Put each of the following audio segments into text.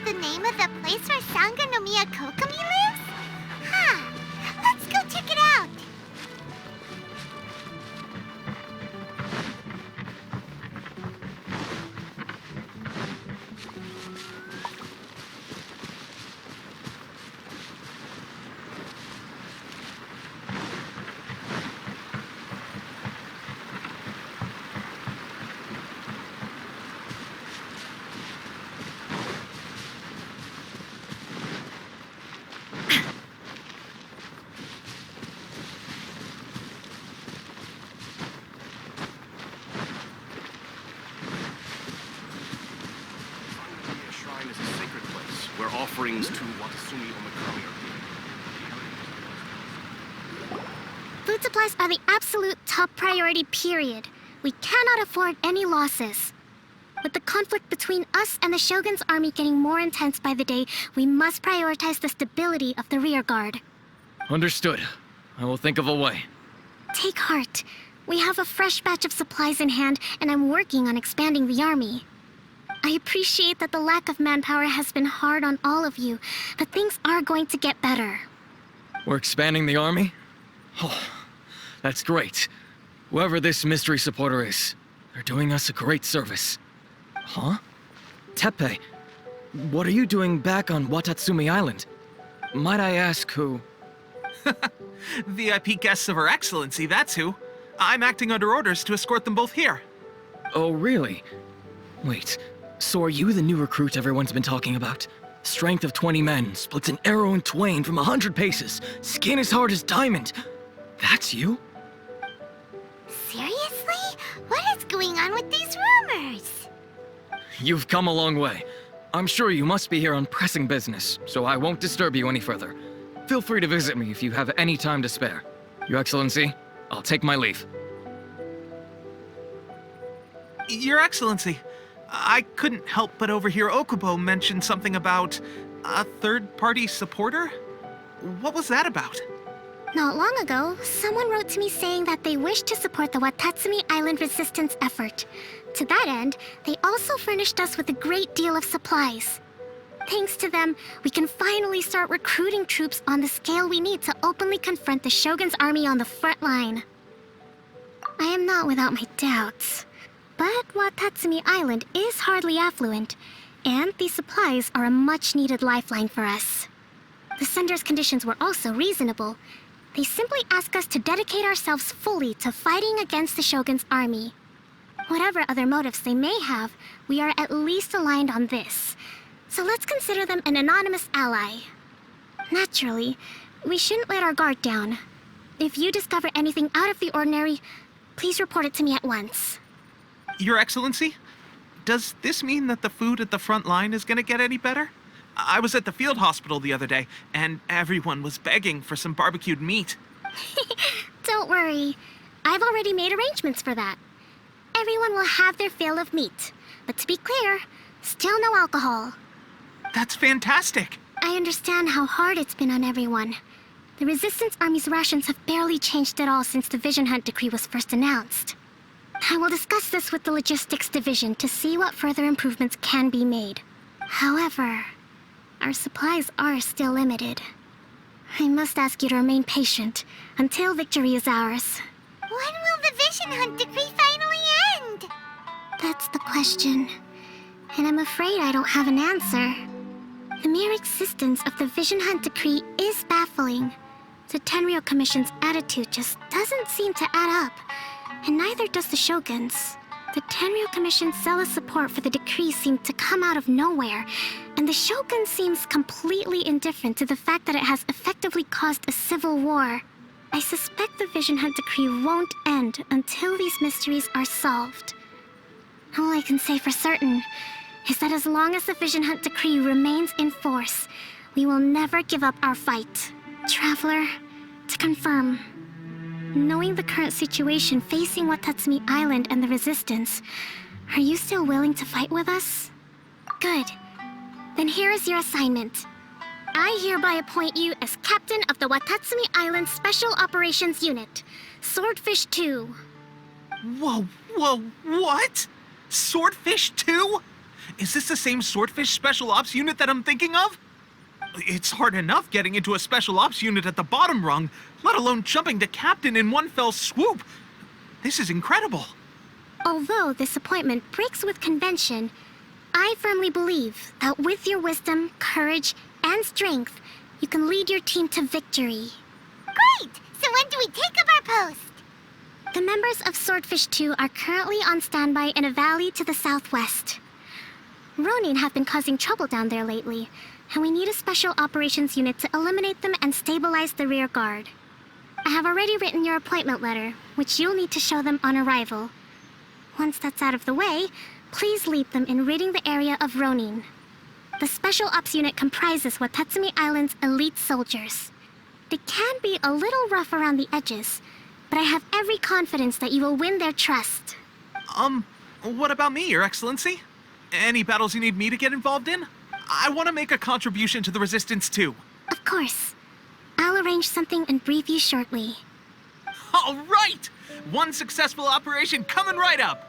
the name of the place where Sanga no Miya Kokomi lives? Huh. Let's go check it out. Offerings to Watasumi Omikami are Food supplies are the absolute top priority, period. We cannot afford any losses. With the conflict between us and the Shogun's army getting more intense by the day, we must prioritize the stability of the rear guard. Understood. I will think of a way. Take heart. We have a fresh batch of supplies in hand, and I'm working on expanding the army. I appreciate that the lack of manpower has been hard on all of you, but things are going to get better. We're expanding the army? Oh, that's great. Whoever this mystery supporter is, they're doing us a great service. Huh? Teppei, what are you doing back on Watatsumi Island? Might I ask who? VIP guests of Her Excellency, that's who. I'm acting under orders to escort them both here. Oh, really? Wait. So are you the new recruit everyone's been talking about? Strength of 20 men, splits an arrow in twain from 100 paces, skin as hard as diamond. That's you? Seriously? What is going on with these rumors? You've come a long way. I'm sure you must be here on pressing business, so I won't disturb you any further. Feel free to visit me if you have any time to spare. Your Excellency, I'll take my leave. Your Excellency, I couldn't help but overhear Okubo mention something about a third-party supporter? What was that about? Not long ago, someone wrote to me saying that they wish to support the Watatsumi Island resistance effort. To that end, they also furnished us with a great deal of supplies. Thanks to them, we can finally start recruiting troops on the scale we need to openly confront the Shogun's army on the front line. I am not without my doubts. But Watatsumi Island is hardly affluent, and these supplies are a much-needed lifeline for us. The sender's conditions were also reasonable. They simply ask us to dedicate ourselves fully to fighting against the Shogun's army. Whatever other motives they may have, we are at least aligned on this. So let's consider them an anonymous ally. Naturally, we shouldn't let our guard down. If you discover anything out of the ordinary, please report it to me at once. Your Excellency, does this mean that the food at the front line is gonna get any better? I was at the field hospital the other day, and everyone was begging for some barbecued meat. Don't worry. I've already made arrangements for that. Everyone will have their fill of meat. But to be clear, still no alcohol. That's fantastic! I understand how hard it's been on everyone. The Resistance Army's rations have barely changed at all since the Vision Hunt decree was first announced. I will discuss this with the Logistics Division to see what further improvements can be made. However, our supplies are still limited. I must ask you to remain patient until victory is ours. When will the Vision Hunt decree finally end? That's the question. And I'm afraid I don't have an answer. The mere existence of the Vision Hunt decree is baffling. The Tenryou Commission's attitude just doesn't seem to add up. And neither does the Shogun's. The Tenryou Commission's zealous support for the decree seemed to come out of nowhere, and the Shogun seems completely indifferent to the fact that it has effectively caused a civil war. I suspect the Vision Hunt decree won't end until these mysteries are solved. All I can say for certain is that as long as the Vision Hunt decree remains in force, we will never give up our fight. Traveler, to confirm, knowing the current situation facing Watatsumi Island and the Resistance, are you still willing to fight with us? Good. Then here is your assignment. I hereby appoint you as Captain of the Watatsumi Island Special Operations Unit, Swordfish 2. Whoa, what? Swordfish 2? Is this the same Swordfish Special Ops unit that I'm thinking of? It's hard enough getting into a Special Ops unit at the bottom rung, let alone jumping to Captain in one fell swoop. This is incredible. Although this appointment breaks with convention, I firmly believe that with your wisdom, courage, and strength, you can lead your team to victory. Great! So when do we take up our post? The members of Swordfish 2 are currently on standby in a valley to the southwest. Ronin have been causing trouble down there lately, and we need a special operations unit to eliminate them and stabilize the rear guard. I have already written your appointment letter, which you'll need to show them on arrival. Once that's out of the way, please lead them in ridding the area of Ronin. The Special Ops unit comprises Watatsumi Island's elite soldiers. They can be a little rough around the edges, but I have every confidence that you will win their trust. What about me, Your Excellency? Any battles you need me to get involved in? I want to make a contribution to the Resistance too. Of course. I'll arrange something and brief you shortly. All right! One successful operation coming right up!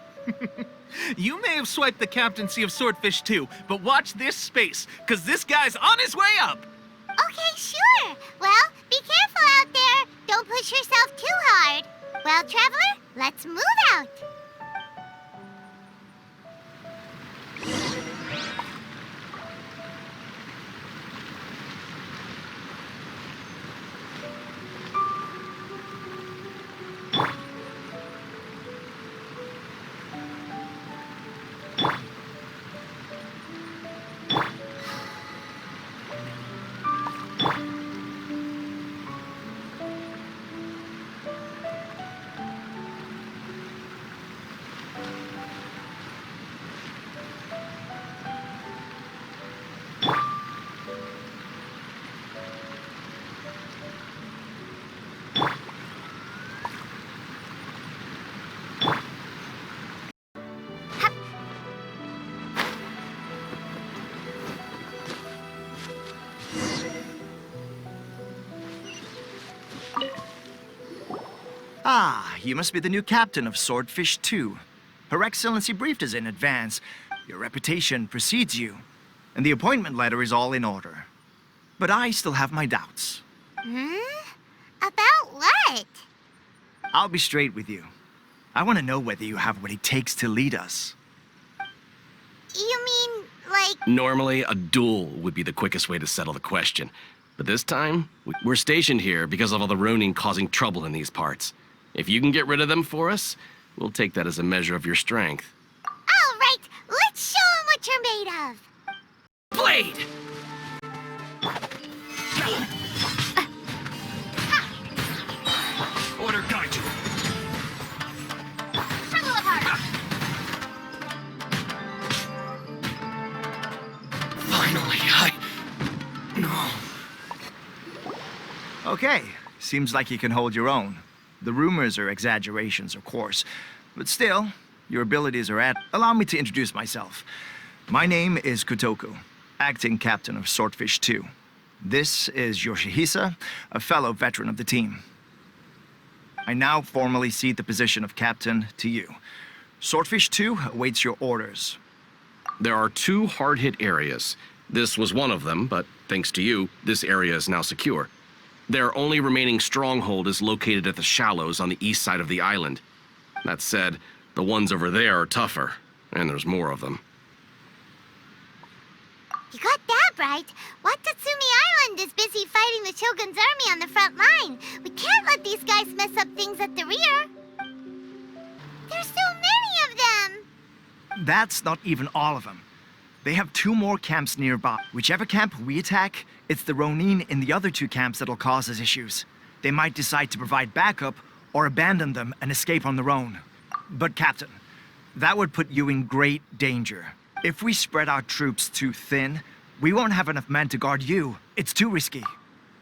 You may have swiped the captaincy of Swordfish 2, but watch this space, because this guy's on his way up! Okay, sure. Well, be careful out there. Don't push yourself too hard. Well, Traveler, let's move out. Ah, you must be the new captain of Swordfish 2. Her Excellency briefed us in advance. Your reputation precedes you, and the appointment letter is all in order. But I still have my doubts. About what? I'll be straight with you. I want to know whether you have what it takes to lead us. You mean, like... Normally, a duel would be the quickest way to settle the question. But this time, we're stationed here because of all the Ronin causing trouble in these parts. If you can get rid of them for us, we'll take that as a measure of your strength. All right, let's show 'em what you're made of. Blade! Order guide you. Struggle apart. Finally, No. Okay, seems like you can hold your own. The rumors are exaggerations, of course, but still, your abilities are at... Allow me to introduce myself. My name is Kotoku, acting captain of Swordfish 2. This is Yoshihisa, a fellow veteran of the team. I now formally cede the position of captain to you. Swordfish 2 awaits your orders. There are 2 hard-hit areas. This was one of them, but thanks to you, this area is now secure. Their only remaining stronghold is located at the shallows on the east side of the island. That said, the ones over there are tougher, and there's more of them. You got that right. Watatsumi Island is busy fighting the Shogun's army on the front line. We can't let these guys mess up things at the rear. There's so many of them. That's not even all of them. They have 2 more camps nearby. Whichever camp we attack, it's the Ronin in the other 2 camps that'll cause us issues. They might decide to provide backup or abandon them and escape on their own. But Captain, that would put you in great danger. If we spread our troops too thin, we won't have enough men to guard you. It's too risky.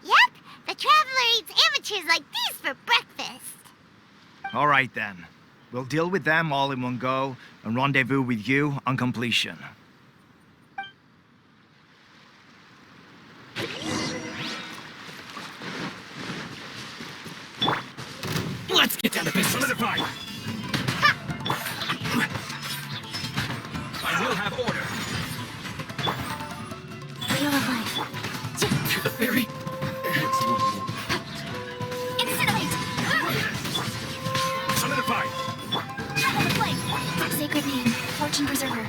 Yep, the Traveler eats amateurs like these for breakfast. All right then. We'll deal with them all in one go and rendezvous with you on completion. Let's get down to business. Solidify! I will have order. Archon Berserker.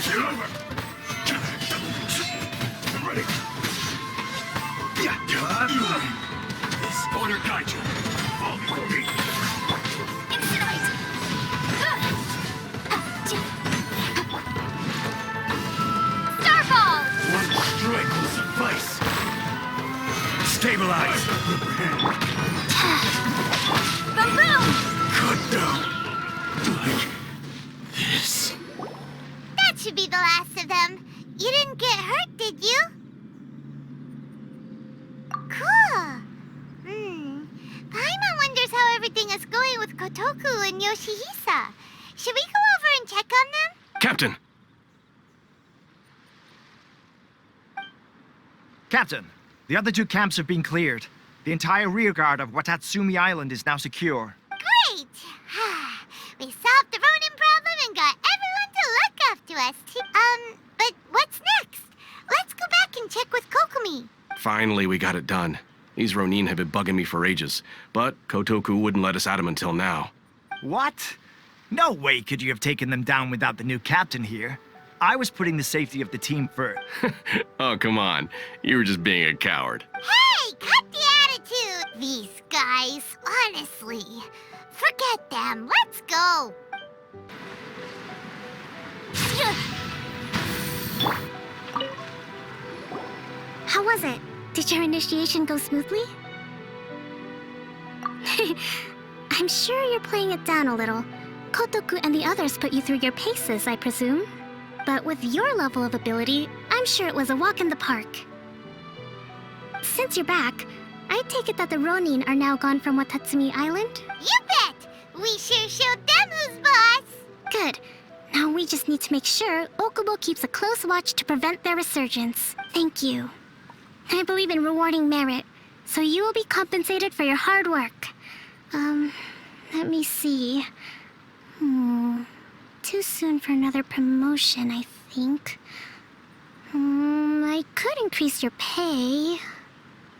Get over! Ready? This order guide you. Fall before me. Incinerate! Starball! One strike will suffice. Stabilize. Boom boom! Cut down. Like this. That should be the last of them. You didn't get hurt, did you? Cool. Paimon wonders how everything is going with Kotoku and Yoshihisa. Should we go over and check on them? Captain! Captain, the other two camps have been cleared. The entire rearguard of Watatsumi Island is now secure. Great! We solved the Ronin problem and got everyone to look after us, too. But what's next? Let's go back and check with Kokomi. Finally, we got it done. These Ronin have been bugging me for ages, but Kotoku wouldn't let us at him until now. What? No way could you have taken them down without the new captain here. I was putting the safety of the team first. Oh, come on. You were just being a coward. Hey, cut the attitude! These guys, honestly. Forget them. Let's go. How was it? Did your initiation go smoothly? I'm sure you're playing it down a little. Kotoku and the others put you through your paces, I presume. But with your level of ability, I'm sure it was a walk in the park. Since you're back, I take it that the Ronin are now gone from Watatsumi Island? You bet! We sure showed them who's boss! Good. Now we just need to make sure Okubo keeps a close watch to prevent their resurgence. Thank you. I believe in rewarding merit, so you will be compensated for your hard work. Let me see. Too soon for another promotion, I think. I could increase your pay.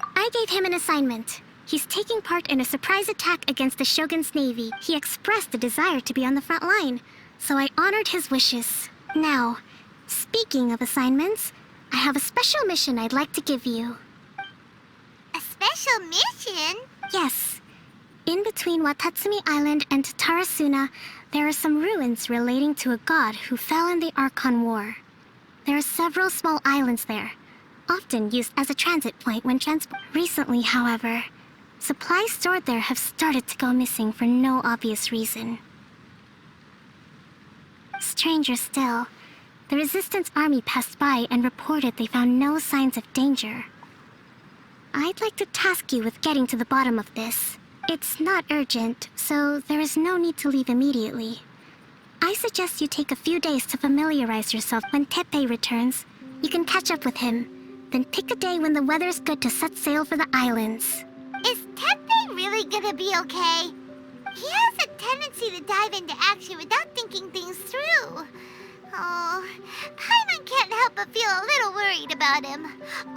I gave him an assignment. He's taking part in a surprise attack against the Shogun's navy. He expressed a desire to be on the front line, so I honored his wishes. Now, speaking of assignments, I have a special mission I'd like to give you. A special mission? Yes. In between Watatsumi Island and Tatarasuna, there are some ruins relating to a god who fell in the Archon War. There are several small islands there, often used as a transit point when transport. Recently, however, supplies stored there have started to go missing for no obvious reason. Stranger still, the Resistance army passed by and reported they found no signs of danger. I'd like to task you with getting to the bottom of this. It's not urgent, so there is no need to leave immediately. I suggest you take a few days to familiarize yourself. When Teppei returns, you can catch up with him. Then pick a day when the weather's good to set sail for the islands. Is Teppei really gonna be okay? He has a tendency to dive into action without thinking things through. Oh, Paimon can't help but feel a little worried about him.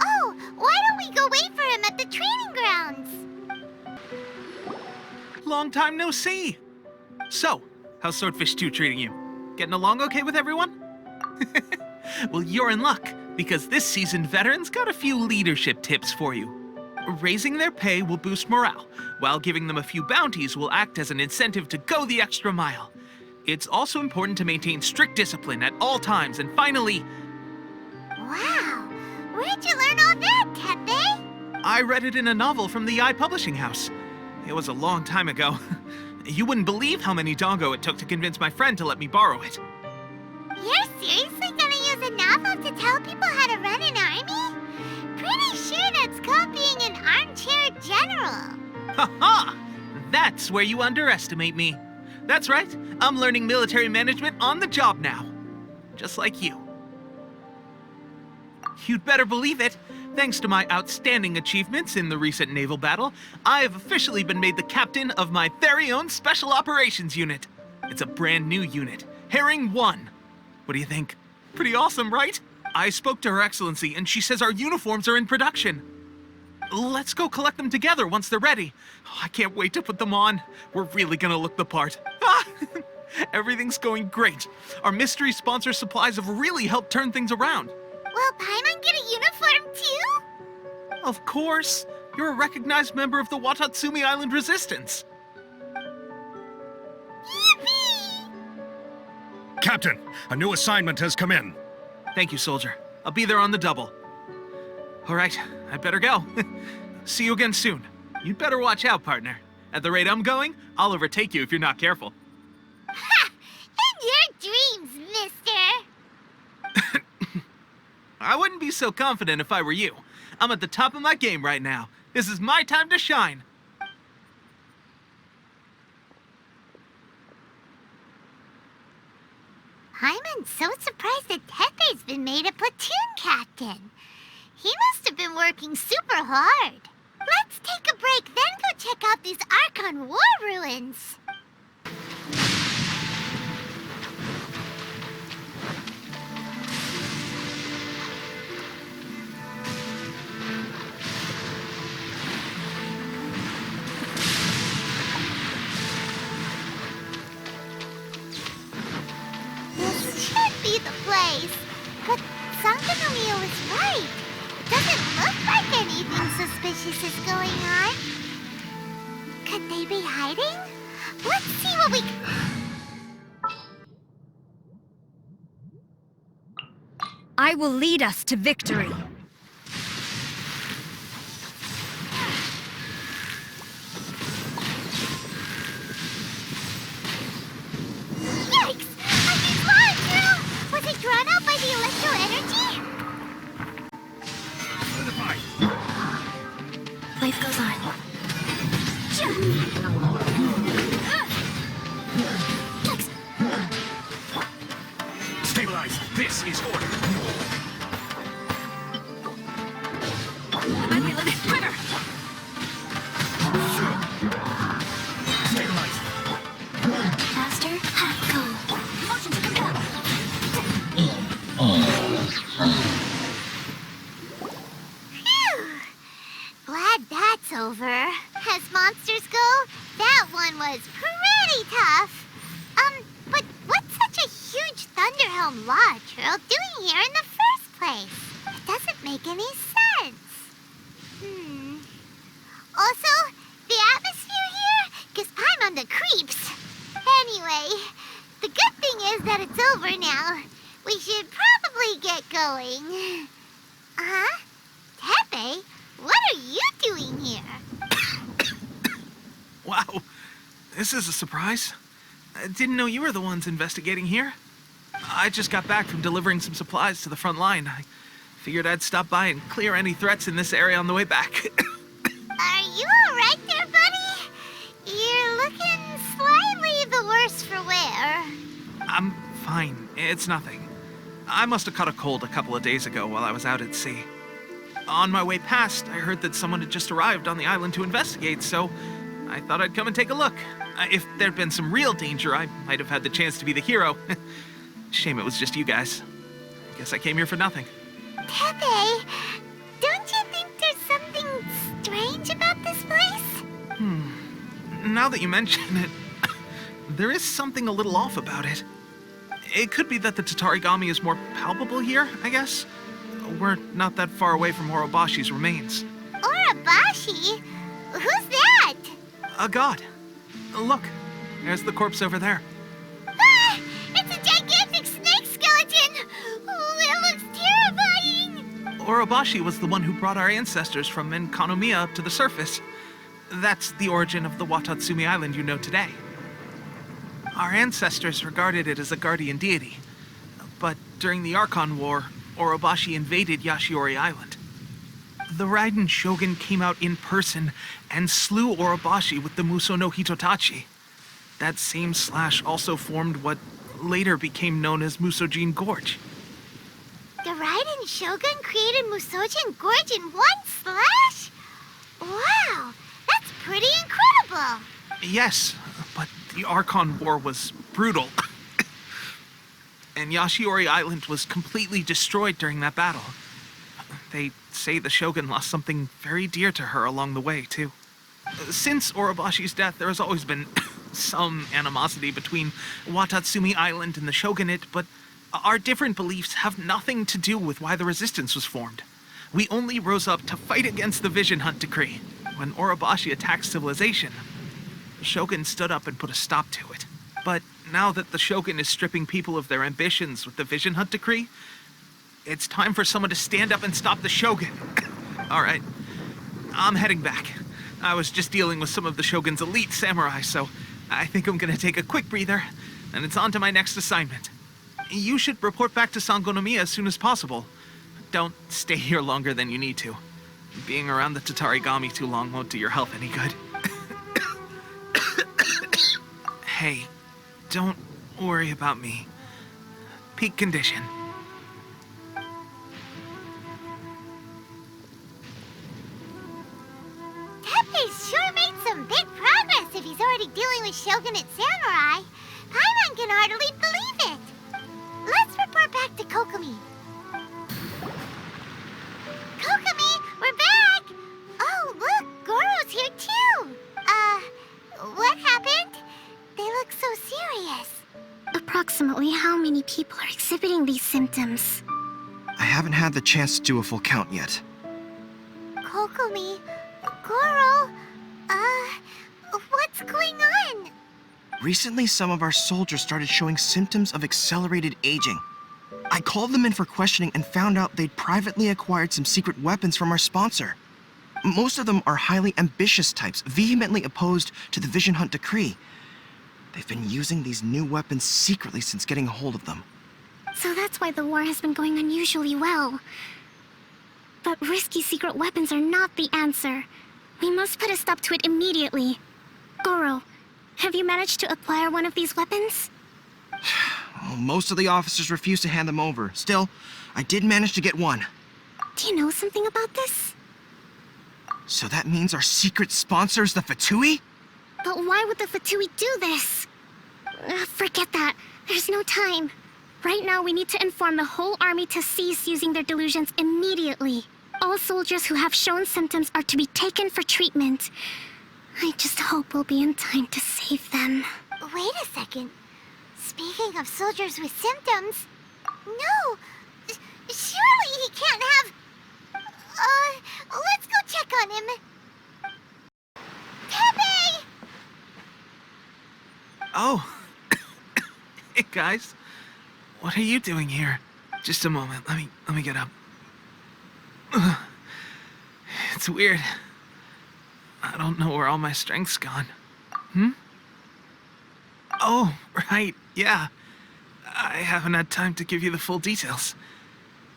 Oh, why don't we go wait for him at the training grounds? Long time no see. So, how's Swordfish 2 treating you? Getting along okay with everyone? Well, you're in luck, because this seasoned veteran's got a few leadership tips for you. Raising their pay will boost morale, while giving them a few bounties will act as an incentive to go the extra mile. It's also important to maintain strict discipline at all times, and finally... Wow, where'd you learn all that, Teppei? I read it in a novel from the Eye Publishing House. It was a long time ago. You wouldn't believe how many doggo it took to convince my friend to let me borrow it. You're seriously gonna use a novel to tell people how to run an army? Pretty sure that's copying an armchair general. Ha-ha! That's where you underestimate me. That's right, I'm learning military management on the job now. Just like you. You'd better believe it. Thanks to my outstanding achievements in the recent naval battle, I have officially been made the captain of my very own Special Operations Unit. It's a brand new unit, Herring 1. What do you think? Pretty awesome, right? I spoke to Her Excellency, and she says our uniforms are in production. Let's go collect them together once they're ready. Oh, I can't wait to put them on. We're really gonna look the part. Everything's going great. Our mystery sponsor supplies have really helped turn things around. Will Paimon get a uniform too? Of course. You're a recognized member of the Watatsumi Island Resistance. Yippee! Captain, a new assignment has come in. Thank you, soldier. I'll be there on the double. All right, I better go. See you again soon. You'd better watch out, partner. At the rate I'm going, I'll overtake you if you're not careful. Ha! In your dreams, mister! I wouldn't be so confident if I were you. I'm at the top of my game right now. This is my time to shine. Paimon's so surprised that Tepe's been made a platoon captain. He must have been working super hard. Let's take a break, then go check out these Archon war ruins. This should be the place. But Sankanomiya was right. It doesn't look like anything suspicious is going on. Could they be hiding? Let's see what we... I will lead us to victory. Yikes! I just saw it through! Was it drawn out by the electro energy? Life goes on. Stabilize. This is order. Quiver! Stabilize. Faster, go. Motion to compel. Phew! Glad that's over. As monsters go, that one was pretty tough. But what's such a huge Thunderhelm Lodge Earl doing here in the first place? It doesn't make any sense. Also, the atmosphere here gives Paimon the creeps. Anyway, the good thing is that it's over now. We should probably get going. Huh? Tepe, what are you doing here? Wow, this is a surprise. I didn't know you were the ones investigating here. I just got back from delivering some supplies to the front line. I figured I'd stop by and clear any threats in this area on the way back. Are you all right there, buddy? You're looking slightly the worse for wear. I'm fine. It's nothing. I must have caught a cold a couple of days ago while I was out at sea. On my way past, I heard that someone had just arrived on the island to investigate, so I thought I'd come and take a look. If there'd been some real danger, I might have had the chance to be the hero. Shame it was just you guys. Guess I came here for nothing. Tepe, don't you think there's something strange about this place? Now that you mention it, there is something a little off about it. It could be that the Tatarigami is more palpable here, I guess. We're not that far away from Orobashi's remains. Orobashi? Who's that? A god. Look, there's the corpse over there. Ah! It's a gigantic snake skeleton! Oh, it looks terrifying! Orobashi was the one who brought our ancestors from Enkanomiya up to the surface. That's the origin of the Watatsumi Island you know today. Our ancestors regarded it as a guardian deity. But during the Archon War, Orobashi invaded Yashiori Island. The raidenshogun came out in person and slew Orobashi with the Muso no Hitotachi. That same slash also formed what later became known as Musojin Gorge. The raidenshogun created Musojin Gorge in one slash? Wow, that's pretty incredible! Yes, but the Archon War was brutal. And Yashiori Island was completely destroyed during that battle. They say the Shogun lost something very dear to her along the way, too. Since Orobashi's death, there has always been some animosity between Watatsumi Island and the Shogunate, but our different beliefs have nothing to do with why the resistance was formed. We only rose up to fight against the Vision Hunt Decree. When Orobashi attacked civilization, the Shogun stood up and put a stop to it. But now that the Shogun is stripping people of their ambitions with the Vision Hunt Decree, it's time for someone to stand up and stop the Shogun. All right, I'm heading back. I was just dealing with some of the Shogun's elite samurai, so I think I'm gonna take a quick breather, and it's on to my next assignment. You should report back to Sangonomiya as soon as possible. Don't stay here longer than you need to. Being around the Tatarigami too long won't do your health any good. Hey, don't worry about me. Peak condition. Teppei's sure made some big progress if he's already dealing with Shogunate samurai. Paimon can hardly believe it. Let's report back to Kokomi. Kokomi, we're back! Oh, look, Goro's here too. What happened? They look so serious. Approximately how many people are exhibiting these symptoms? I haven't had the chance to do a full count yet. Kokomi, Goro, what's going on? Recently, some of our soldiers started showing symptoms of accelerated aging. I called them in for questioning and found out they'd privately acquired some secret weapons from our sponsor. Most of them are highly ambitious types, vehemently opposed to the Vision Hunt Decree. They've been using these new weapons secretly since getting a hold of them. So that's why the war has been going unusually well. But risky secret weapons are not the answer. We must put a stop to it immediately. Goro, have you managed to acquire one of these weapons? Well, most of the officers refused to hand them over. Still, I did manage to get one. Do you know something about this? So that means our secret sponsor is the Fatui? But why would the Fatui do this? Forget that. There's no time. Right now, we need to inform the whole army to cease using their delusions immediately. All soldiers who have shown symptoms are to be taken for treatment. I just hope we'll be in time to save them. Wait a second. Speaking of soldiers with symptoms... No! Surely he can't have... let's go check on him. Teppei! Oh. Hey, guys. What are you doing here? Just a moment. Let me get up. It's weird. I don't know where all my strength's gone. Oh, right. Yeah. I haven't had time to give you the full details.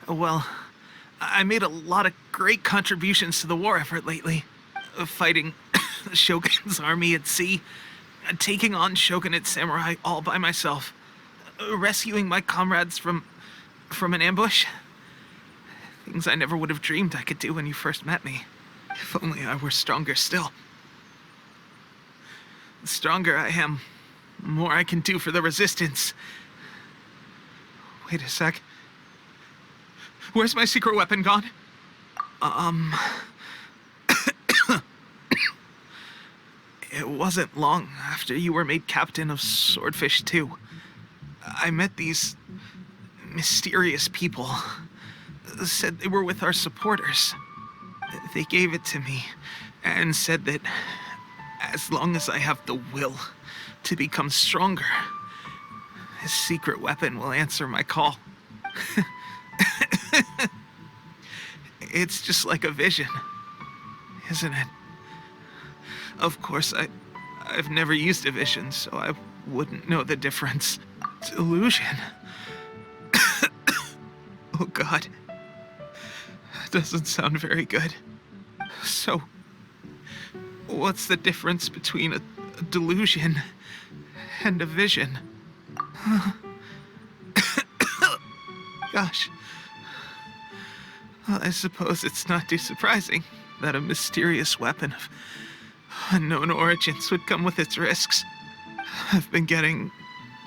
Well, I made a lot of great contributions to the war effort lately. Fighting the Shogun's army at sea, taking on Shogunate samurai all by myself, rescuing my comrades from an ambush. Things I never would have dreamed I could do when you first met me. If only I were stronger still. The stronger I am, the more I can do for the resistance. Wait a sec. Where's my secret weapon gone? It wasn't long after you were made captain of Swordfish 2. I met these mysterious people. Said they were with our supporters. They gave it to me and said that as long as I have the will to become stronger, this secret weapon will answer my call. It's just like a vision, isn't it? Of course, I've never used a vision, so I wouldn't know the difference. Delusion. Oh God. That doesn't sound very good. So, what's the difference between a delusion and a vision? Gosh. Well, I suppose it's not too surprising that a mysterious weapon of unknown origins would come with its risks. I've been getting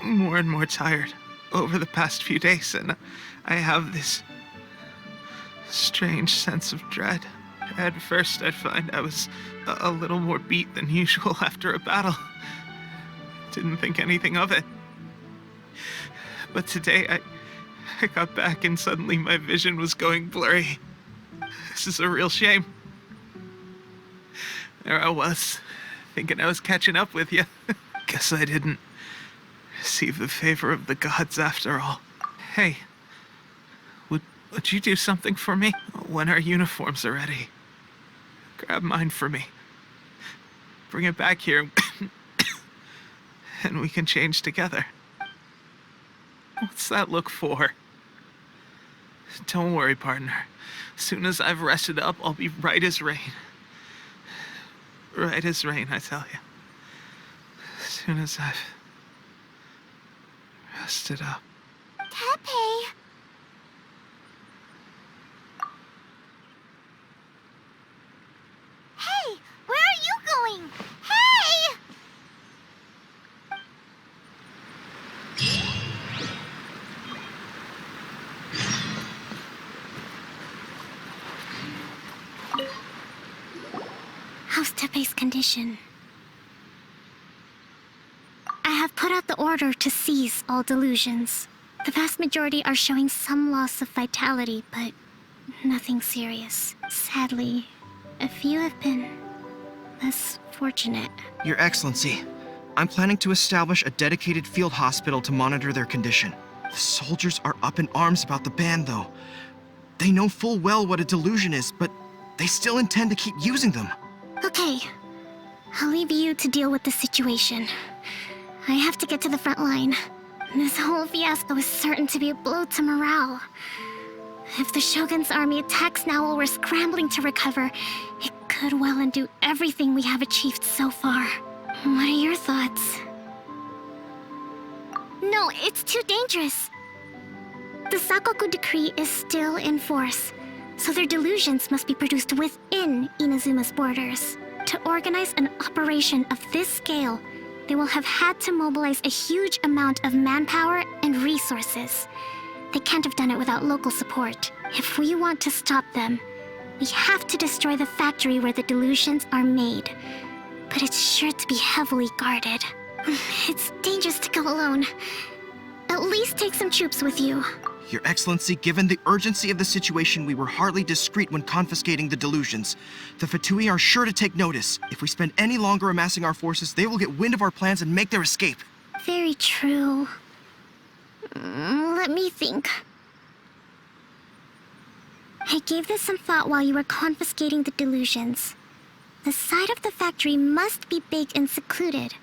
more and more tired over the past few days, and I have this strange sense of dread. At first, I'd find I was a little more beat than usual after a battle. Didn't think anything of it. But today, I got back and suddenly my vision was going blurry. This is a real shame. There I was, thinking I was catching up with you. Guess I didn't receive the favor of the gods after all. Hey, would you do something for me? When our uniforms are ready, grab mine for me. Bring it back here, and we can change together. What's that look for? Don't worry, partner. As soon as I've rested up, I'll be right as rain. Right as rain, I tell you. As soon as I've rested up. Tepe! Hey! Where are you going? Hey! How's Tepe's condition? I have put out the order to seize all delusions. The vast majority are showing some loss of vitality, but nothing serious. Sadly, a few have been less fortunate. Your Excellency, I'm planning to establish a dedicated field hospital to monitor their condition. The soldiers are up in arms about the ban, though. They know full well what a delusion is, but they still intend to keep using them. Okay, I'll leave you to deal with the situation. I have to get to the front line. This whole fiasco is certain to be a blow to morale. If the Shogun's army attacks now while we're scrambling to recover, it could well undo everything we have achieved so far. What are your thoughts? No, it's too dangerous. The Sakoku decree is still in force, so their delusions must be produced within Inazuma's borders. To organize an operation of this scale, they will have had to mobilize a huge amount of manpower and resources. They can't have done it without local support. If we want to stop them, we have to destroy the factory where the delusions are made. But it's sure to be heavily guarded. It's dangerous to go alone. At least take some troops with you. Your Excellency, given the urgency of the situation, we were hardly discreet when confiscating the delusions. The fatui are sure to take notice. If we spend any longer amassing our forces, they will get wind of our plans and make their escape. Very true. Let me think. I gave this some thought while you were confiscating the delusions. The side of the factory must be big and secluded,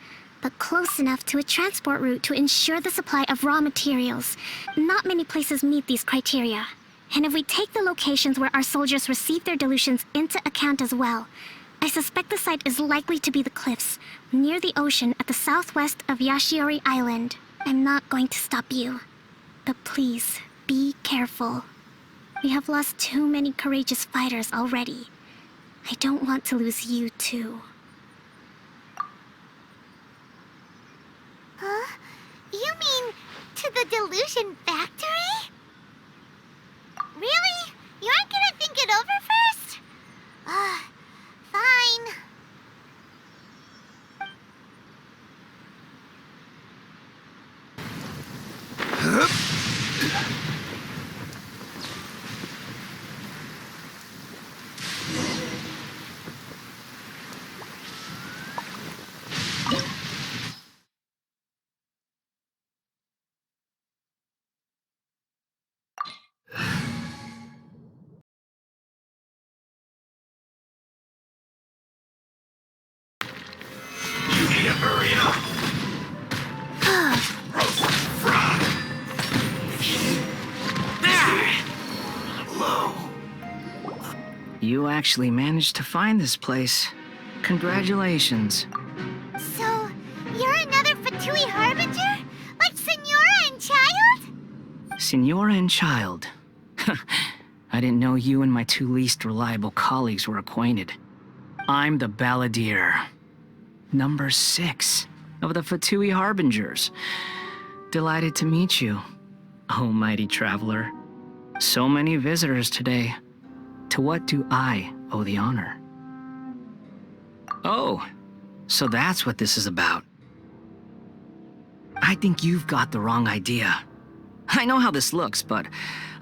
but close enough to a transport route to ensure the supply of raw materials. Not many places meet these criteria. And if we take the locations where our soldiers receive their delusions into account as well, I suspect the site is likely to be the cliffs, near the ocean at the southwest of Yashiori Island. I'm not going to stop you, but please, be careful. We have lost too many courageous fighters already. I don't want to lose you too. Huh? You mean to the delusion factory? Really? You aren't gonna think it over first? Fine. You need to hurry up! Frog! Low. You actually managed to find this place. Congratulations. So, you're another fatui harbinger? Like Signora and Child? Signora and Child. I didn't know you and my two least reliable colleagues were acquainted. I'm the balladeer. Number 6 of the fatui harbingers. Delighted to meet you, oh mighty traveler. So many visitors today. To what do I owe the honor? Oh, so that's what this is about. I think you've got the wrong idea. I know how this looks, but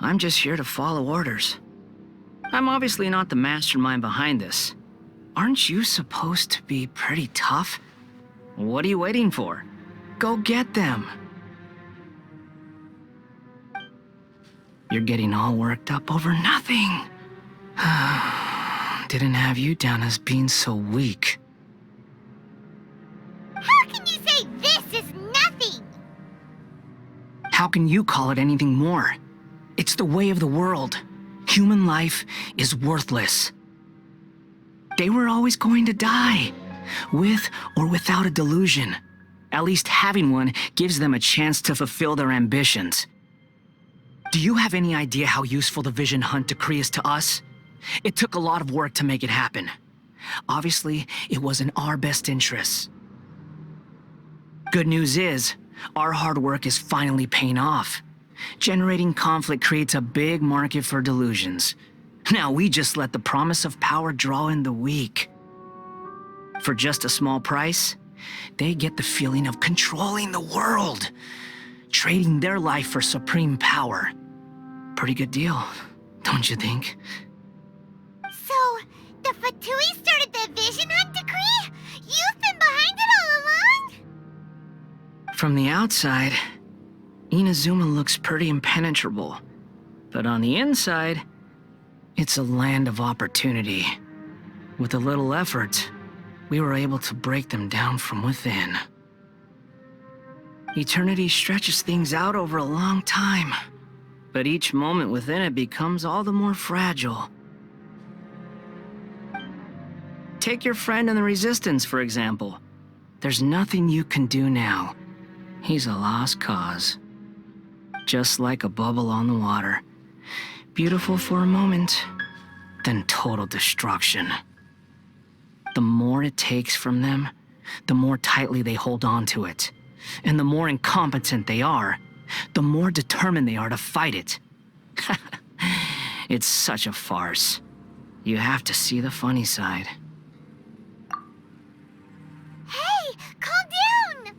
I'm just here to follow orders. I'm obviously not the mastermind behind this. Aren't you supposed to be pretty tough? What are you waiting for? Go get them. You're getting all worked up over nothing. Didn't have you down as being so weak. How can you say this is nothing? How can you call it anything more? It's the way of the world. Human life is worthless. They were always going to die, with or without a delusion. At least having one gives them a chance to fulfill their ambitions. Do you have any idea how useful the Vision Hunt decree is to us? It took a lot of work to make it happen. Obviously, it was in our best interests. Good news is, our hard work is finally paying off. Generating conflict creates a big market for delusions. Now we just let the promise of power draw in the weak. For just a small price, they get the feeling of controlling the world, trading their life for supreme power. Pretty good deal, don't you think? So, the Fatui started the Vision Hunt decree? You've been behind it all along? From the outside, Inazuma looks pretty impenetrable. But on the inside, it's a land of opportunity. With a little effort, we were able to break them down from within. Eternity stretches things out over a long time, but each moment within it becomes all the more fragile. Take your friend in the Resistance, for example. There's nothing you can do now. He's a lost cause. Just like a bubble on the water. Beautiful for a moment, then total destruction. The more it takes from them, the more tightly they hold on to it. And the more incompetent they are, the more determined they are to fight it. It's such a farce. You have to see the funny side. Hey, calm down!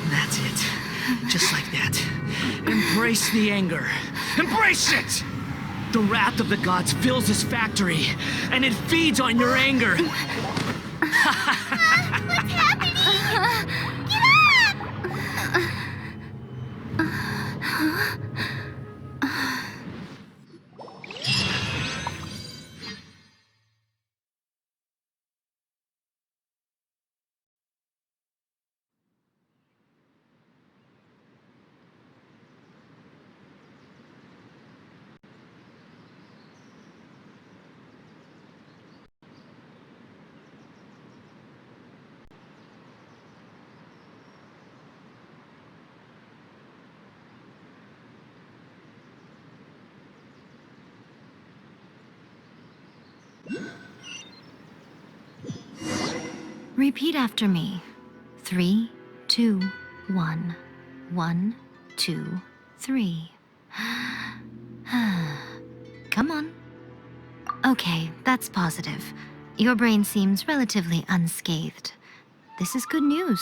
That's it. Just like that. Embrace the anger. Embrace it! The wrath of the gods fills this factory, and it feeds on your anger. What's happening? Get up! Repeat after me. 3, 2, 1. 1, 2, 3. Come on. Okay, that's positive. Your brain seems relatively unscathed. This is good news.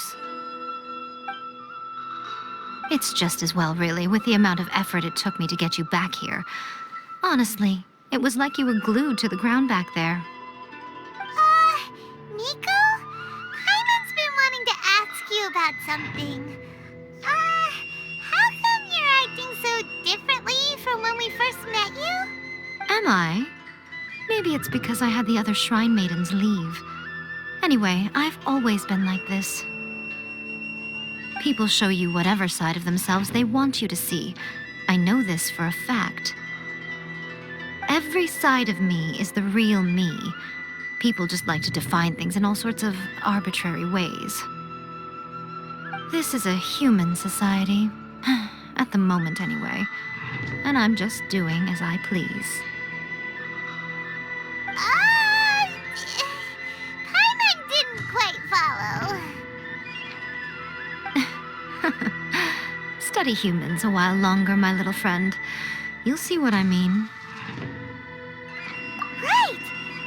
It's just as well, really, with the amount of effort it took me to get you back here. Honestly, it was like you were glued to the ground back there. Miko? Paimon's been wanting to ask you about something. How come you're acting so differently from when we first met you? Am I? Maybe it's because I had the other shrine maidens leave. Anyway, I've always been like this. People show you whatever side of themselves they want you to see. I know this for a fact. Every side of me is the real me. People just like to define things in all sorts of arbitrary ways. This is a human society. At the moment, anyway. And I'm just doing as I please. Paimon didn't quite follow. Study humans a while longer, my little friend. You'll see what I mean. Right!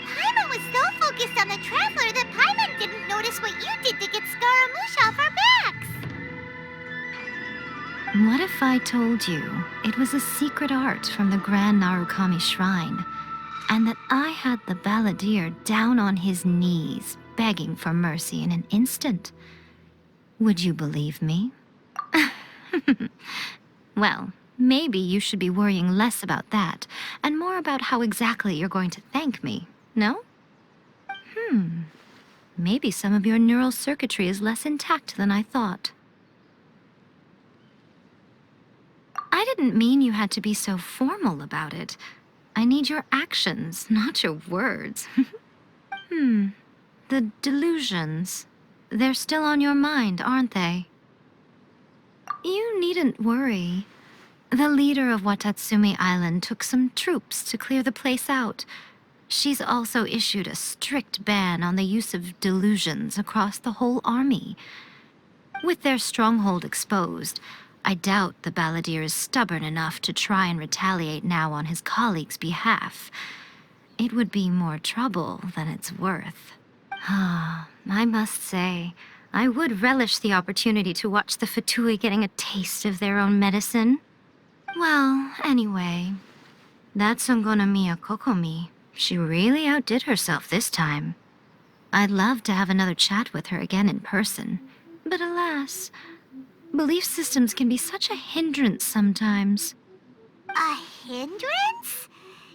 Paimon was so focused on the Traveler that Paimon didn't notice what you did to get Scaramouche off our backs. What if I told you it was a secret art from the Grand Narukami Shrine, and that I had the balladeer down on his knees, begging for mercy in an instant? Would you believe me? Well, maybe you should be worrying less about that, and more about how exactly you're going to thank me, no? Maybe some of your neural circuitry is less intact than I thought. I didn't mean you had to be so formal about it. I need your actions, not your words. The delusions. They're still on your mind, aren't they? You needn't worry. The leader of Watatsumi Island took some troops to clear the place out. She's also issued a strict ban on the use of delusions across the whole army. With their stronghold exposed, I doubt the balladeer is stubborn enough to try and retaliate now on his colleagues' behalf. It would be more trouble than it's worth. I must say, I would relish the opportunity to watch the fatui getting a taste of their own medicine. Well, anyway, that Songonomiya Kokomi, she really outdid herself this time. I'd love to have another chat with her again in person, but alas, belief systems can be such a hindrance sometimes. A hindrance?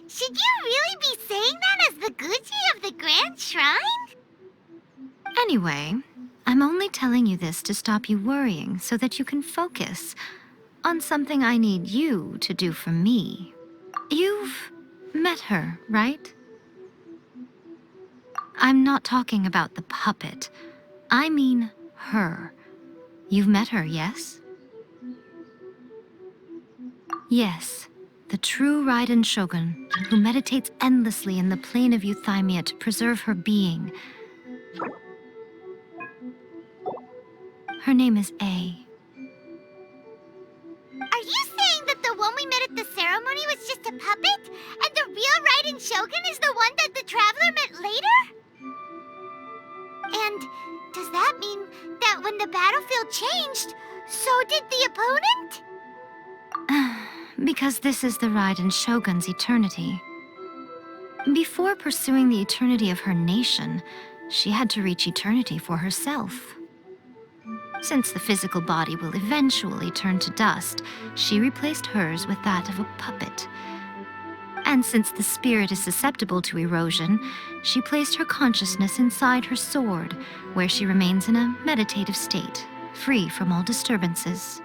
Should you really be saying that as the Gucci of the Grand Shrine? Anyway, I'm only telling you this to stop you worrying so that you can focus on something I need you to do for me. You've met her, right? I'm not talking about the puppet. I mean her. You've met her, yes? Yes, the true raidenshogun who meditates endlessly in the plane of euthymia to preserve her being. Her name is A. Are you saying that the one we met at the ceremony was just a puppet? And the real raidenshogun is the one that the Traveler met later? And does that mean that when the battlefield changed, so did the opponent? Because this is the raidenshogun's eternity. Before pursuing the eternity of her nation, she had to reach eternity for herself. Since the physical body will eventually turn to dust, she replaced hers with that of a puppet. And since the spirit is susceptible to erosion, she placed her consciousness inside her sword, where she remains in a meditative state, free from all disturbances.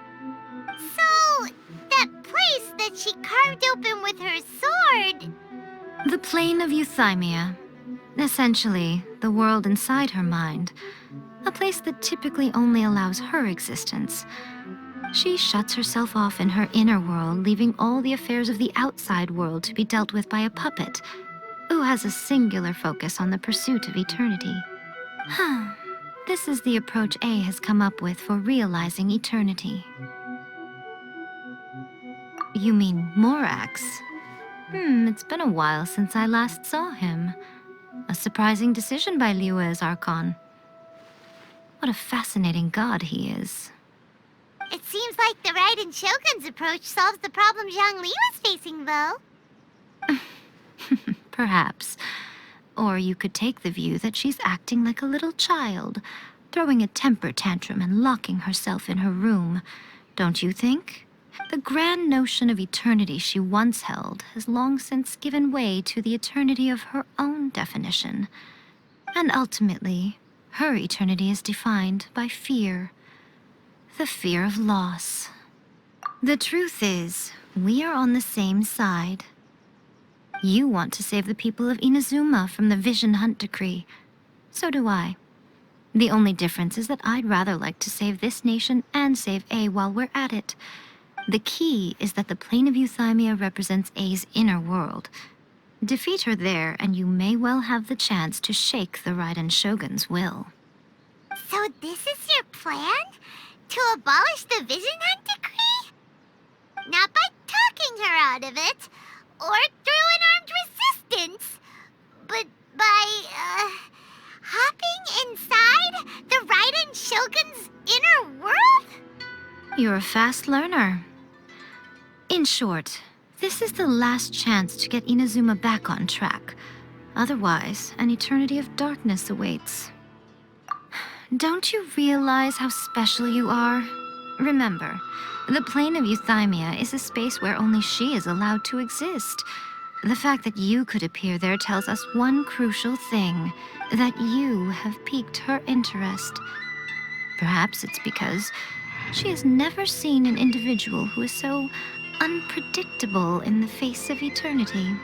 So, that place that she carved open with her sword... The plane of euthymia. Essentially, the world inside her mind. A place that typically only allows her existence. She shuts herself off in her inner world, leaving all the affairs of the outside world to be dealt with by a puppet, who has a singular focus on the pursuit of eternity. This is the approach A has come up with for realizing eternity. You mean Morax? It's been a while since I last saw him. A surprising decision by Liyue's archon. What a fascinating god he is. It seems like the raidenshogun's approach solves the problem Zhang Li was facing, though. Perhaps. Or you could take the view that she's acting like a little child, throwing a temper tantrum and locking herself in her room. Don't you think? The grand notion of eternity she once held has long since given way to the eternity of her own definition. And ultimately, her eternity is defined by fear. The fear of loss. The truth is, we are on the same side. You want to save the people of Inazuma from the Vision Hunt Decree. So do I. The only difference is that I'd rather like to save this nation and save A while we're at it. The key is that the plane of euthymia represents A's inner world. Defeat her there, and you may well have the chance to shake the raidenshogun's will. So this is your plan? To abolish the Vision Hunt decree? Not by talking her out of it, or through an armed resistance, but by, hopping inside the raidenshogun's inner world? You're a fast learner. In short, this is the last chance to get Inazuma back on track. Otherwise, an eternity of darkness awaits. Don't you realize how special you are? Remember, the plane of euthymia is a space where only she is allowed to exist. The fact that you could appear there tells us one crucial thing, that you have piqued her interest. Perhaps it's because she has never seen an individual who is so unpredictable in the face of eternity.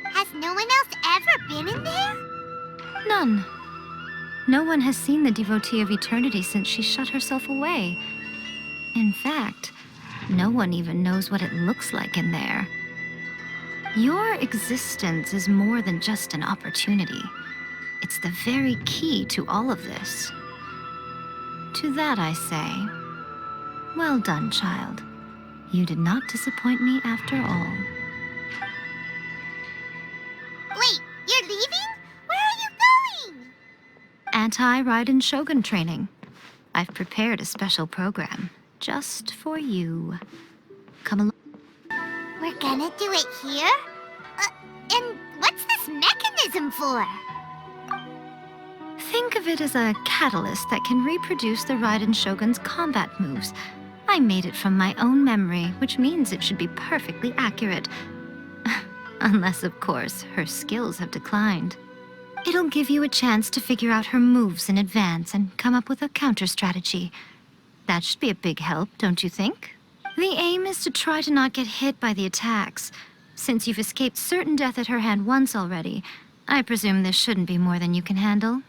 Has no one else ever been in there? None. No one has seen the devotee of eternity since she shut herself away. In fact, no one even knows what it looks like in there. Your existence is more than just an opportunity. It's the very key to all of this. To that I say, well done, child. You did not disappoint me after all. Wait, you're leaving? Where are you going? Anti-raidenshogun training. I've prepared a special program just for you. Come along. We're gonna do it here? And what's this mechanism for? Think of it as a catalyst that can reproduce the raidenshogun's combat moves. I made it from my own memory, which means it should be perfectly accurate. Unless, of course, her skills have declined. It'll give you a chance to figure out her moves in advance and come up with a counter-strategy. That should be a big help, don't you think? The aim is to try to not get hit by the attacks. Since you've escaped certain death at her hand once already, I presume this shouldn't be more than you can handle.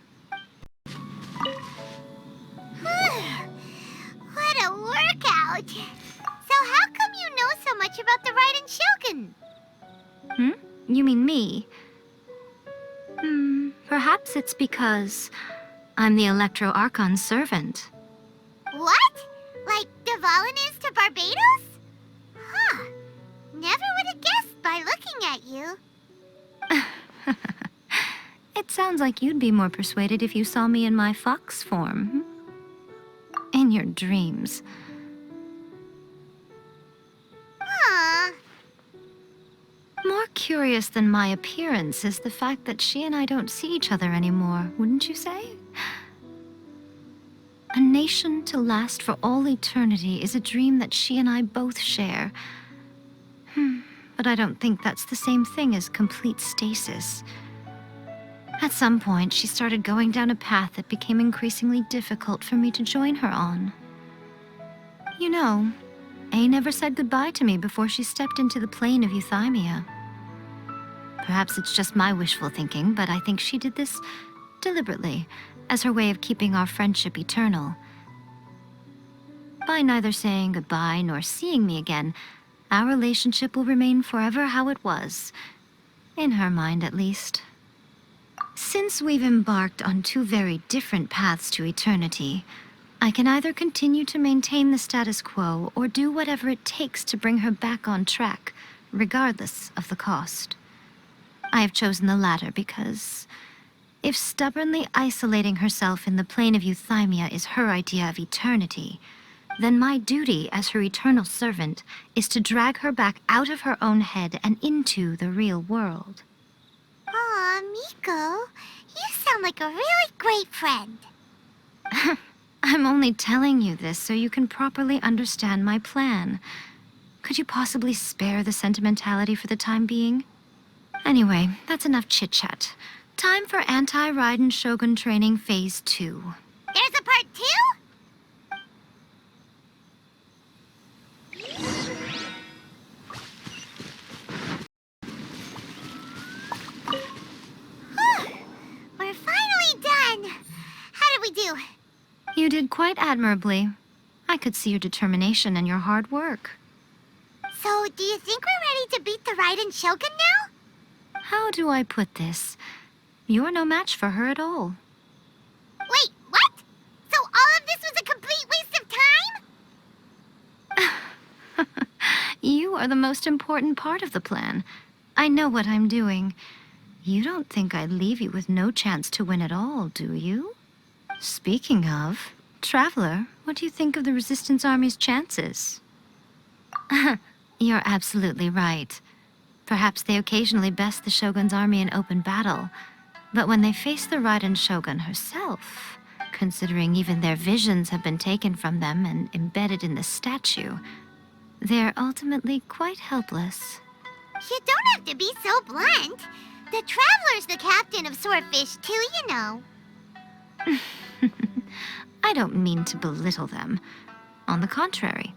What a workout! So how come you know so much about the raidenshogun? You mean me? Perhaps it's because I'm the electroarchon's servant. What? Like Devalin is to Barbados? Huh. Never would have guessed by looking at you. It sounds like you'd be more persuaded if you saw me in my fox form. In your dreams. Aw. More curious than my appearance is the fact that she and I don't see each other anymore, wouldn't you say? A nation to last for all eternity is a dream that she and I both share. But I don't think that's the same thing as complete stasis. At some point, she started going down a path that became increasingly difficult for me to join her on. You know, A never said goodbye to me before she stepped into the plane of euthymia. Perhaps it's just my wishful thinking, but I think she did this deliberately, as her way of keeping our friendship eternal. By neither saying goodbye nor seeing me again, our relationship will remain forever how it was. In her mind, at least. Since we've embarked on two very different paths to eternity, I can either continue to maintain the status quo or do whatever it takes to bring her back on track, regardless of the cost. I have chosen the latter because if stubbornly isolating herself in the plane of euthymia is her idea of eternity, then my duty as her eternal servant is to drag her back out of her own head and into the real world. Aw, Miko, you sound like a really great friend. I'm only telling you this so you can properly understand my plan. Could you possibly spare the sentimentality for the time being? Anyway, that's enough chit-chat. Time for anti-raidenshogun training phase 2. There's a part 2? We're finally done. How did we do? You did quite admirably. I I could see your determination and your hard work. So, do you think we're ready to beat the raidenshogun now? How do I put this? You're no match for her at all. Wait, what? So all of this was a complete waste of time? You are the most important part of the plan. I know what I'm doing. You don't think I'd leave you with no chance to win at all, do you? Speaking of, Traveler, what do you think of the Resistance Army's chances? You're absolutely right. Perhaps they occasionally best the Shogun's army in open battle, but when they face the raidenshogun herself, considering even their visions have been taken from them and embedded in the statue, they're ultimately quite helpless. You don't have to be so blunt. The Traveler's the captain of Swordfish too, you know. I don't mean to belittle them. On the contrary,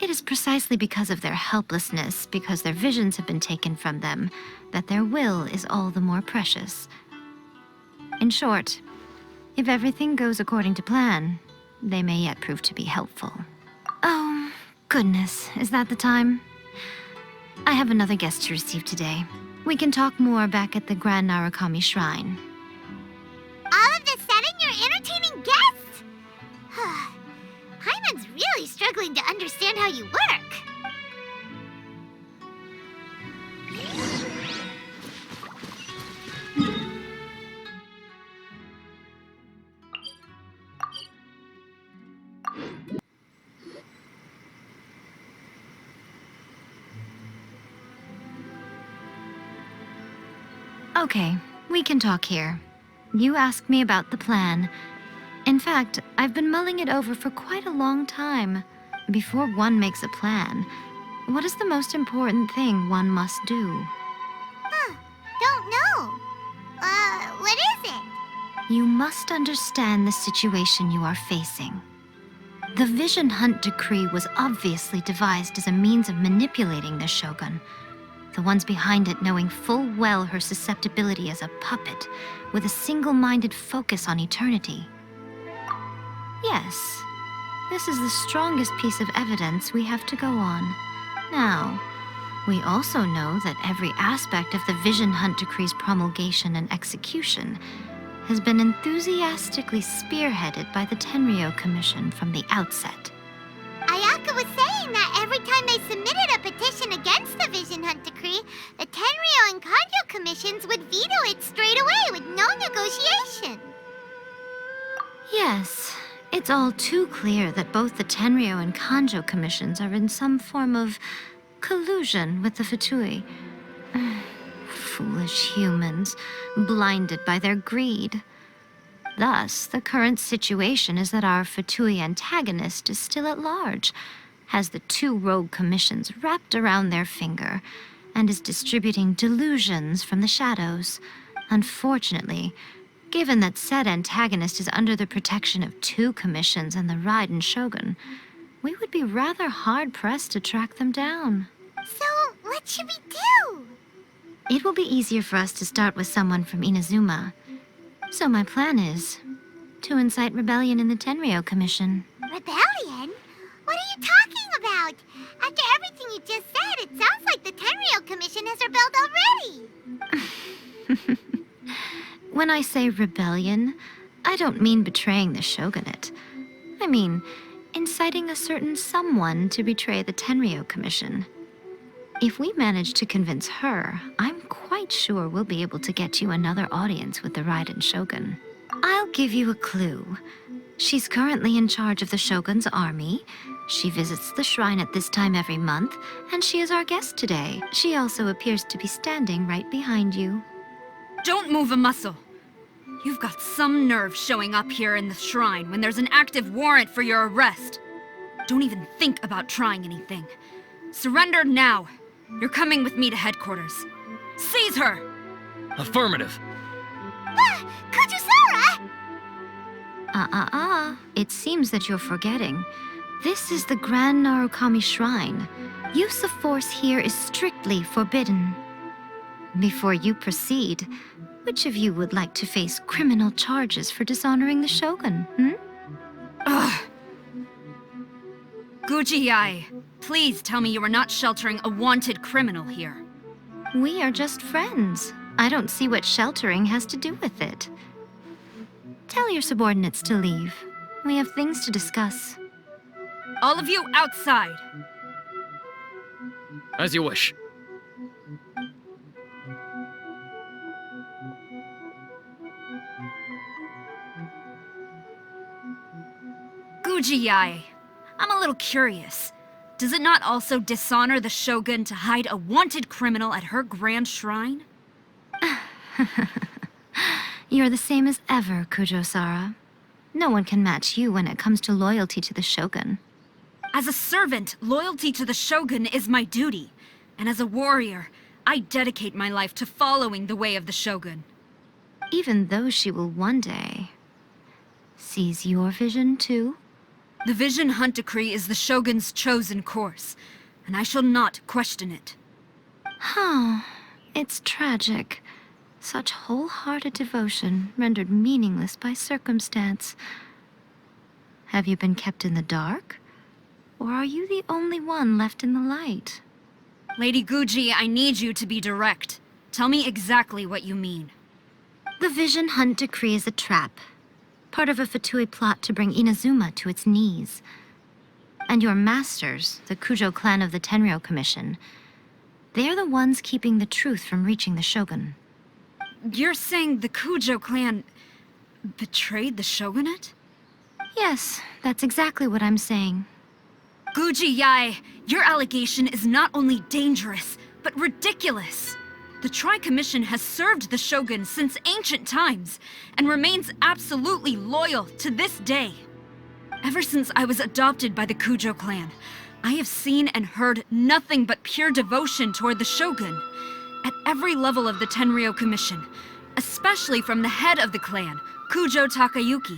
it is precisely because of their helplessness, because their visions have been taken from them, that their will is all the more precious. In short, if everything goes according to plan, they may yet prove to be helpful. Oh, goodness, is that the time? I have another guest to receive today. We can talk more back at the Grand Narukami Shrine. All of a sudden, you're entertaining guests? Hyman's really struggling to understand how you work. Okay, we can talk here. You asked me about the plan. In fact, I've been mulling it over for quite a long time. Before one makes a plan, what is the most important thing one must do? Don't know. What is it? You must understand the situation you are facing. The Vision Hunt Decree was obviously devised as a means of manipulating the Shogun, the ones behind it knowing full well her susceptibility as a puppet, with a single-minded focus on eternity. Yes, this is the strongest piece of evidence we have to go on. Now, we also know that every aspect of the Vision Hunt Decree's promulgation and execution has been enthusiastically spearheaded by the Tenryou Commission from the outset. Ayaka was saying that every time they submitted a petition against the Vision Hunt Decree, the Tenryou and Kanjo commissions would veto it straight away with no negotiation. Yes, it's all too clear that both the Tenryou and Kanjo commissions are in some form of collusion with the fatui. Foolish humans, blinded by their greed. Thus, the current situation is that our fatui antagonist is still at large, has the two rogue commissions wrapped around their finger, and is distributing delusions from the shadows. Unfortunately, given that said antagonist is under the protection of two commissions and the raidenshogun, we would be rather hard-pressed to track them down. So, what should we do? It will be easier for us to start with someone from Inazuma. So my plan is to incite rebellion in the Tenryou Commission. Rebellion? What are you talking about? After everything you just said, it sounds like the Tenryou Commission has rebelled already. When I say rebellion, I don't mean betraying the shogunate. I mean inciting a certain someone to betray the Tenryou Commission. If we manage to convince her, I'm quite sure we'll be able to get you another audience with the raidenshogun. I'll give you a clue. She's currently in charge of the Shogun's army. She visits the shrine at this time every month, and she is our guest today. She also appears to be standing right behind you. Don't move a muscle. You've got some nerve showing up here in the shrine when there's an active warrant for your arrest. Don't even think about trying anything. Surrender now. You're coming with me to headquarters. Seize her! Affirmative. Kazuha! It seems that you're forgetting. This is the Grand Narukami Shrine. Use of force here is strictly forbidden. Before you proceed, which of you would like to face criminal charges for dishonoring the Shogun, Ugh. Guji-ai, please tell me you are not sheltering a wanted criminal here. We are just friends. I don't see what sheltering has to do with it. Tell your subordinates to leave. We have things to discuss. All of you outside! As you wish. Guji-ai, I'm a little curious. Does it not also dishonor the Shogun to hide a wanted criminal at her grand shrine? You're the same as ever, Kujo-Sara. No one can match you when it comes to loyalty to the Shogun. As a servant, loyalty to the Shogun is my duty. And as a warrior, I dedicate my life to following the way of the Shogun. Even though she will one day seize your vision too? The Vision Hunt Decree is the Shogun's chosen course, and I shall not question it. It's tragic. Such wholehearted devotion rendered meaningless by circumstance. Have you been kept in the dark? Or are you the only one left in the light? Lady Guji, I need you to be direct. Tell me exactly what you mean. The Vision Hunt Decree is a trap. Part of a fatui plot to bring Inazuma to its knees. And your masters, the Kujo clan of the Tenryou Commission, they're the ones keeping the truth from reaching the Shogun. You're saying the Kujo clan betrayed the Shogunate? Yes, that's exactly what I'm saying. Guji-ai, your allegation is not only dangerous, but ridiculous. The Tri-Commission has served the Shogun since ancient times, and remains absolutely loyal to this day. Ever since I was adopted by the Kujo clan, I have seen and heard nothing but pure devotion toward the Shogun. At every level of the Tenryou Commission, especially from the head of the clan, Kujo Takayuki.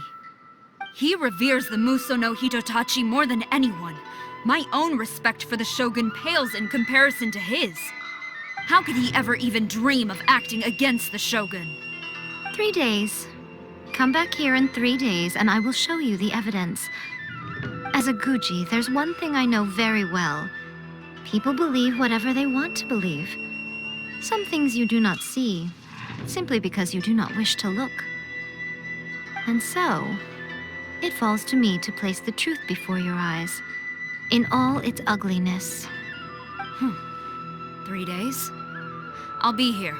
He reveres the Muso no Hitotachi more than anyone. My own respect for the Shogun pales in comparison to his. How could he ever even dream of acting against the Shogun? 3 days. Come back here in 3 days and I will show you the evidence. As a Guji, there's one thing I know very well. People believe whatever they want to believe. Some things you do not see, simply because you do not wish to look. And so, it falls to me to place the truth before your eyes, in all its ugliness. 3 days? I'll be here.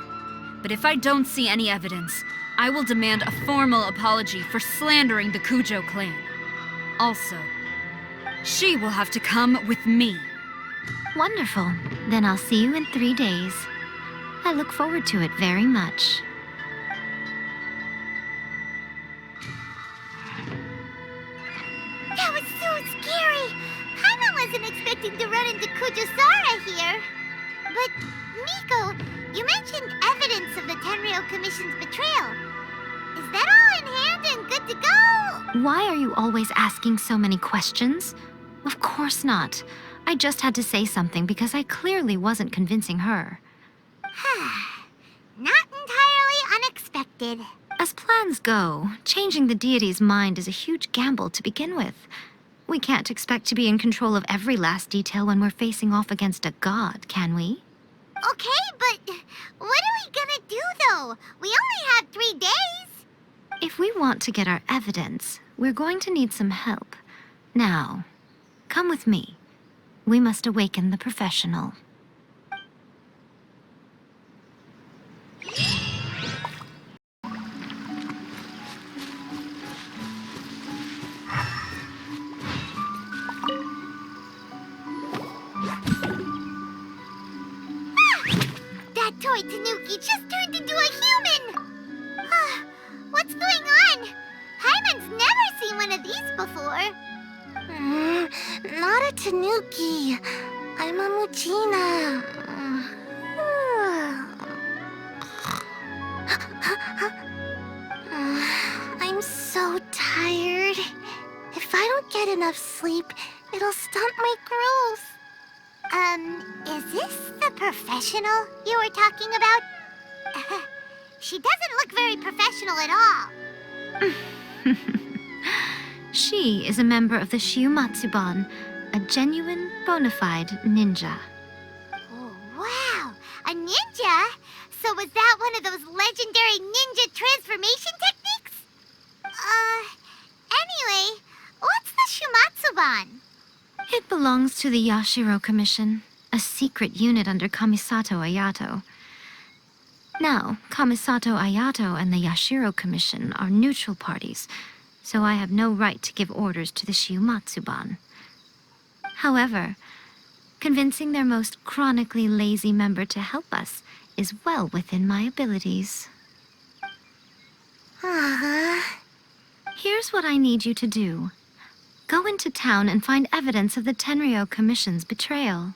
But if I don't see any evidence, I will demand a formal apology for slandering the Kujo clan. Also, she will have to come with me. Wonderful. Then I'll see you in 3 days. I look forward to it very much. That was so scary! Paimon wasn't expecting to run into Kujo-Sara here. But, Miko, you mentioned evidence of the Tenryou Commission's betrayal. Is that all in hand and good to go? Why are you always asking so many questions? Of course not. I just had to say something because I clearly wasn't convincing her. Not entirely unexpected. As plans go, changing the deity's mind is a huge gamble to begin with. We can't expect to be in control of every last detail when we're facing off against a god, can we? Okay, but what are we gonna do, though? We only have 3 days. If we want to get our evidence, we're going to need some help. Now, come with me. We must awaken the professional. That toy Tanuki just turned into a human! What's going on? Hyman's never seen one of these before. Not a Tanuki. I'm a Muchina. I'm so tired. If I don't get enough sleep, it'll stunt my growth. Is this the professional you were talking about? She doesn't look very professional at all. She is a member of the Shiumatsuban, a genuine, bona fide ninja. Oh, wow! A ninja? So was that one of those legendary ninja transformation techniques? Anyway, what's the Shumatsuban? It belongs to the Yashiro Commission, a secret unit under Kamisato Ayato. Now, Kamisato Ayato and the Yashiro Commission are neutral parties, so I have no right to give orders to the Shumatsuban. However, convincing their most chronically lazy member to help us is well within my abilities. Here's what I need you to do. Go into town and find evidence of the Tenryou Commission's betrayal.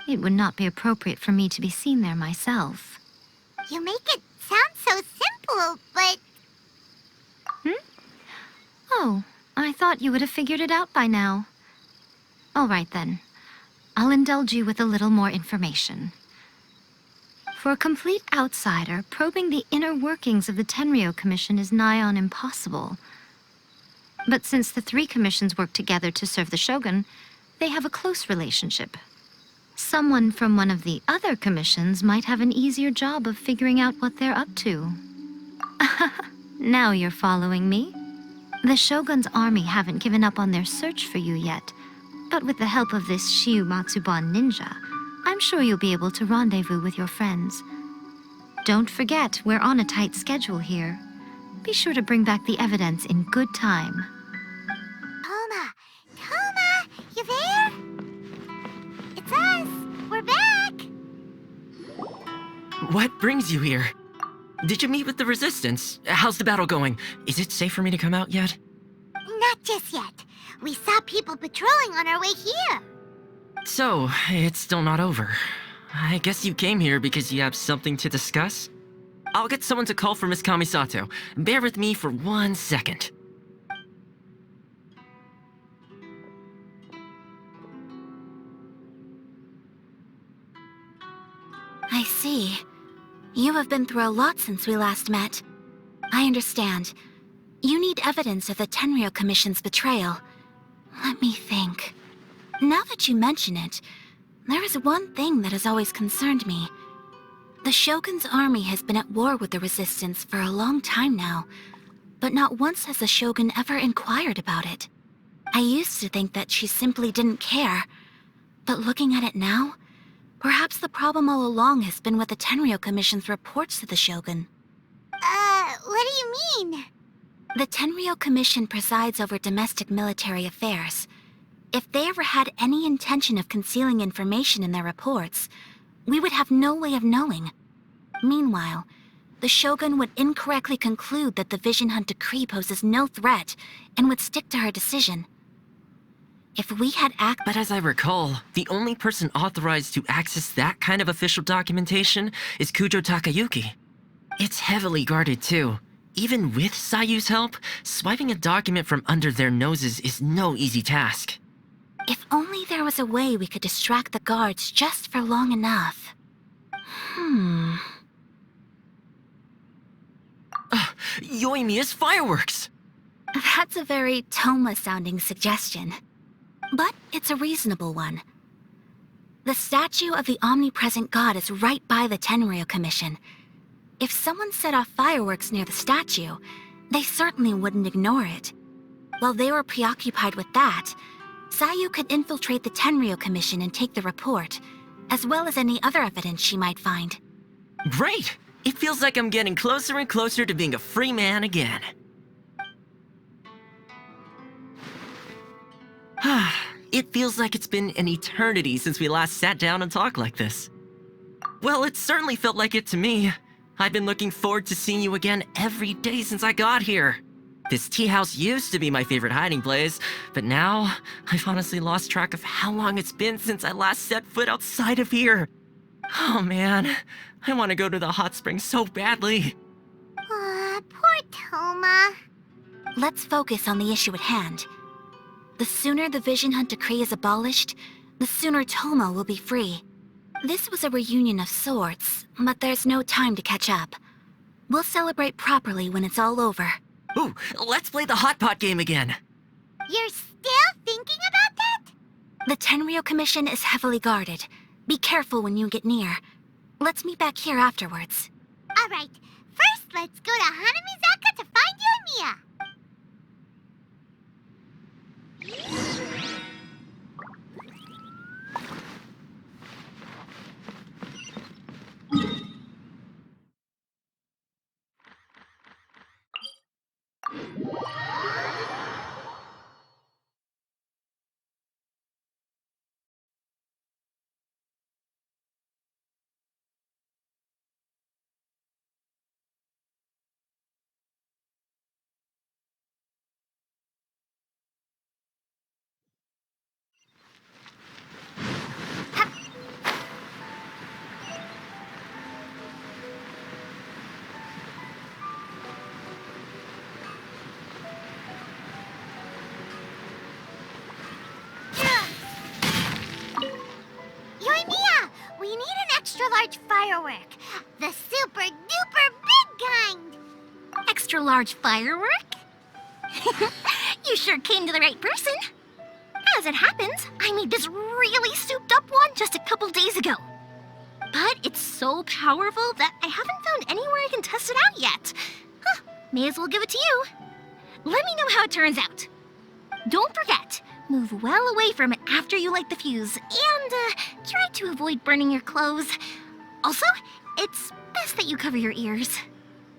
It would not be appropriate for me to be seen there myself. You make it sound so simple, but... Oh, I thought you would have figured it out by now. All right then. I'll indulge you with a little more information. For a complete outsider, probing the inner workings of the Tenryou Commission is nigh on impossible. But since the three commissions work together to serve the Shogun, they have a close relationship. Someone from one of the other commissions might have an easier job of figuring out what they're up to. Now you're following me. The Shogun's army haven't given up on their search for you yet, but with the help of this Shumatsuban ninja, I'm sure you'll be able to rendezvous with your friends. Don't forget, we're on a tight schedule here. Be sure to bring back the evidence in good time. Toma! Toma! You there? It's us! We're back! What brings you here? Did you meet with the Resistance? How's the battle going? Is it safe for me to come out yet? Not just yet. We saw people patrolling on our way here. So, it's still not over. I guess you came here because you have something to discuss? I'll get someone to call for Miss Kamisato. Bear with me for 1 second. I see. You have been through a lot since we last met. I understand. You need evidence of the Tenryou Commission's betrayal. Let me think. Now that you mention it, there is one thing that has always concerned me. The Shogun's army has been at war with the Resistance for a long time now, but not once has the Shogun ever inquired about it. I used to think that she simply didn't care, but looking at it now, perhaps the problem all along has been with the Tenryou Commission's reports to the Shogun. What do you mean? The Tenryou Commission presides over domestic military affairs. If they ever had any intention of concealing information in their reports, we would have no way of knowing. Meanwhile, the Shogun would incorrectly conclude that the Vision Hunt Decree poses no threat and would stick to her decision. If we had But as I recall, the only person authorized to access that kind of official documentation is Kujo Takayuki. It's heavily guarded too. Even with Sayu's help, swiping a document from under their noses is no easy task. If only there was a way we could distract the guards just for long enough. Yoimiya's fireworks! That's a very Toma-sounding suggestion. But it's a reasonable one. The statue of the omnipresent god is right by the Tenryou Commission. If someone set off fireworks near the statue, they certainly wouldn't ignore it. While they were preoccupied with that, Sayu could infiltrate the Tenryou Commission and take the report, as well as any other evidence she might find. Great! It feels like I'm getting closer and closer to being a free man again. It feels like it's been an eternity since we last sat down and talked like this. Well, it certainly felt like it to me. I've been looking forward to seeing you again every day since I got here. This tea house used to be my favorite hiding place, but now I've honestly lost track of how long it's been since I last set foot outside of here. Oh man, I want to go to the hot springs so badly. Poor Toma. Let's focus on the issue at hand. The sooner the Vision Hunt Decree is abolished, the sooner Toma will be free. This was a reunion of sorts, but there's no time to catch up. We'll celebrate properly when it's all over. Ooh, let's play the hot pot game again. You're still thinking about that? The Tenryo Commission is heavily guarded. Be careful when you get near. Let's meet back here afterwards. Alright, first let's go to Hanamizaka to find yoimiya. Yoimiya, we need an extra-large firework. The super-duper big kind. Extra-large firework? You sure came to the right person. As it happens, I made this really souped-up one just a couple days ago. But it's so powerful that I haven't found anywhere I can test it out yet. Huh, may as well give it to you. Let me know how it turns out. Don't forget, move well away from it after you light the fuse, and try to avoid burning your clothes. Also, it's best that you cover your ears.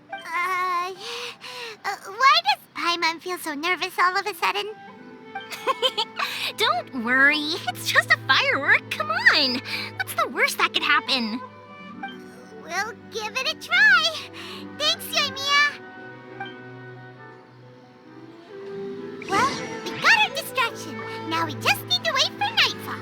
Why does Paimon feel so nervous all of a sudden? Don't worry, it's just a firework. Come on, what's the worst that could happen? We'll give it a try. Thanks, yoimiya. Well, we got our distraction. Now we just need to wait for nightfall.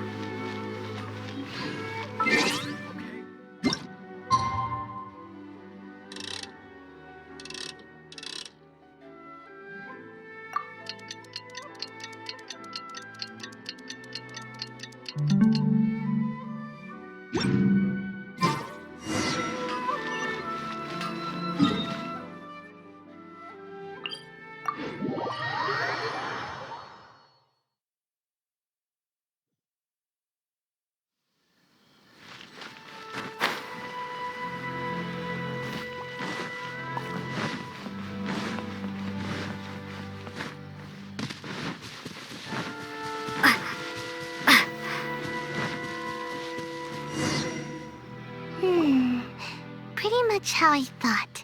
Pretty much how I thought.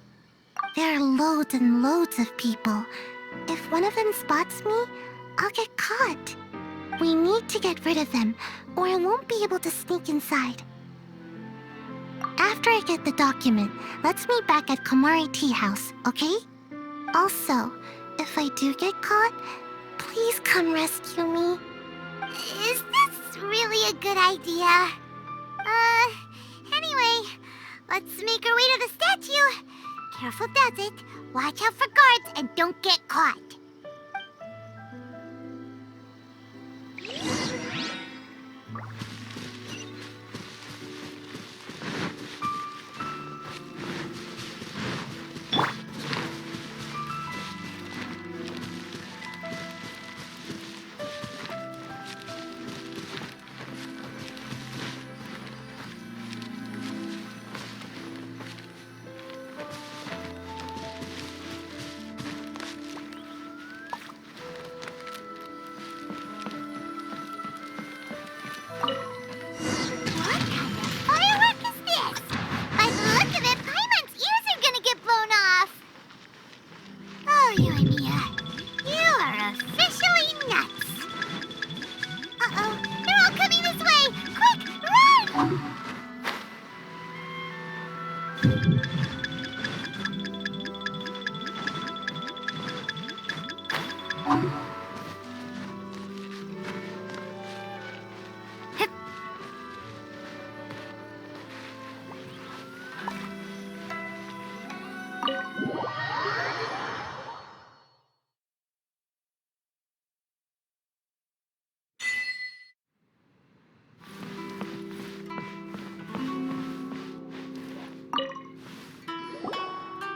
There are loads and loads of people. If one of them spots me, I'll get caught. We need to get rid of them, or I won't be able to sneak inside. After I get the document, let's meet back at Komari Tea House, okay? Also, if I do get caught, please come rescue me. Is this really a good idea? Anyway, let's make our way to the statue. Careful does it. Watch out for guards and don't get caught.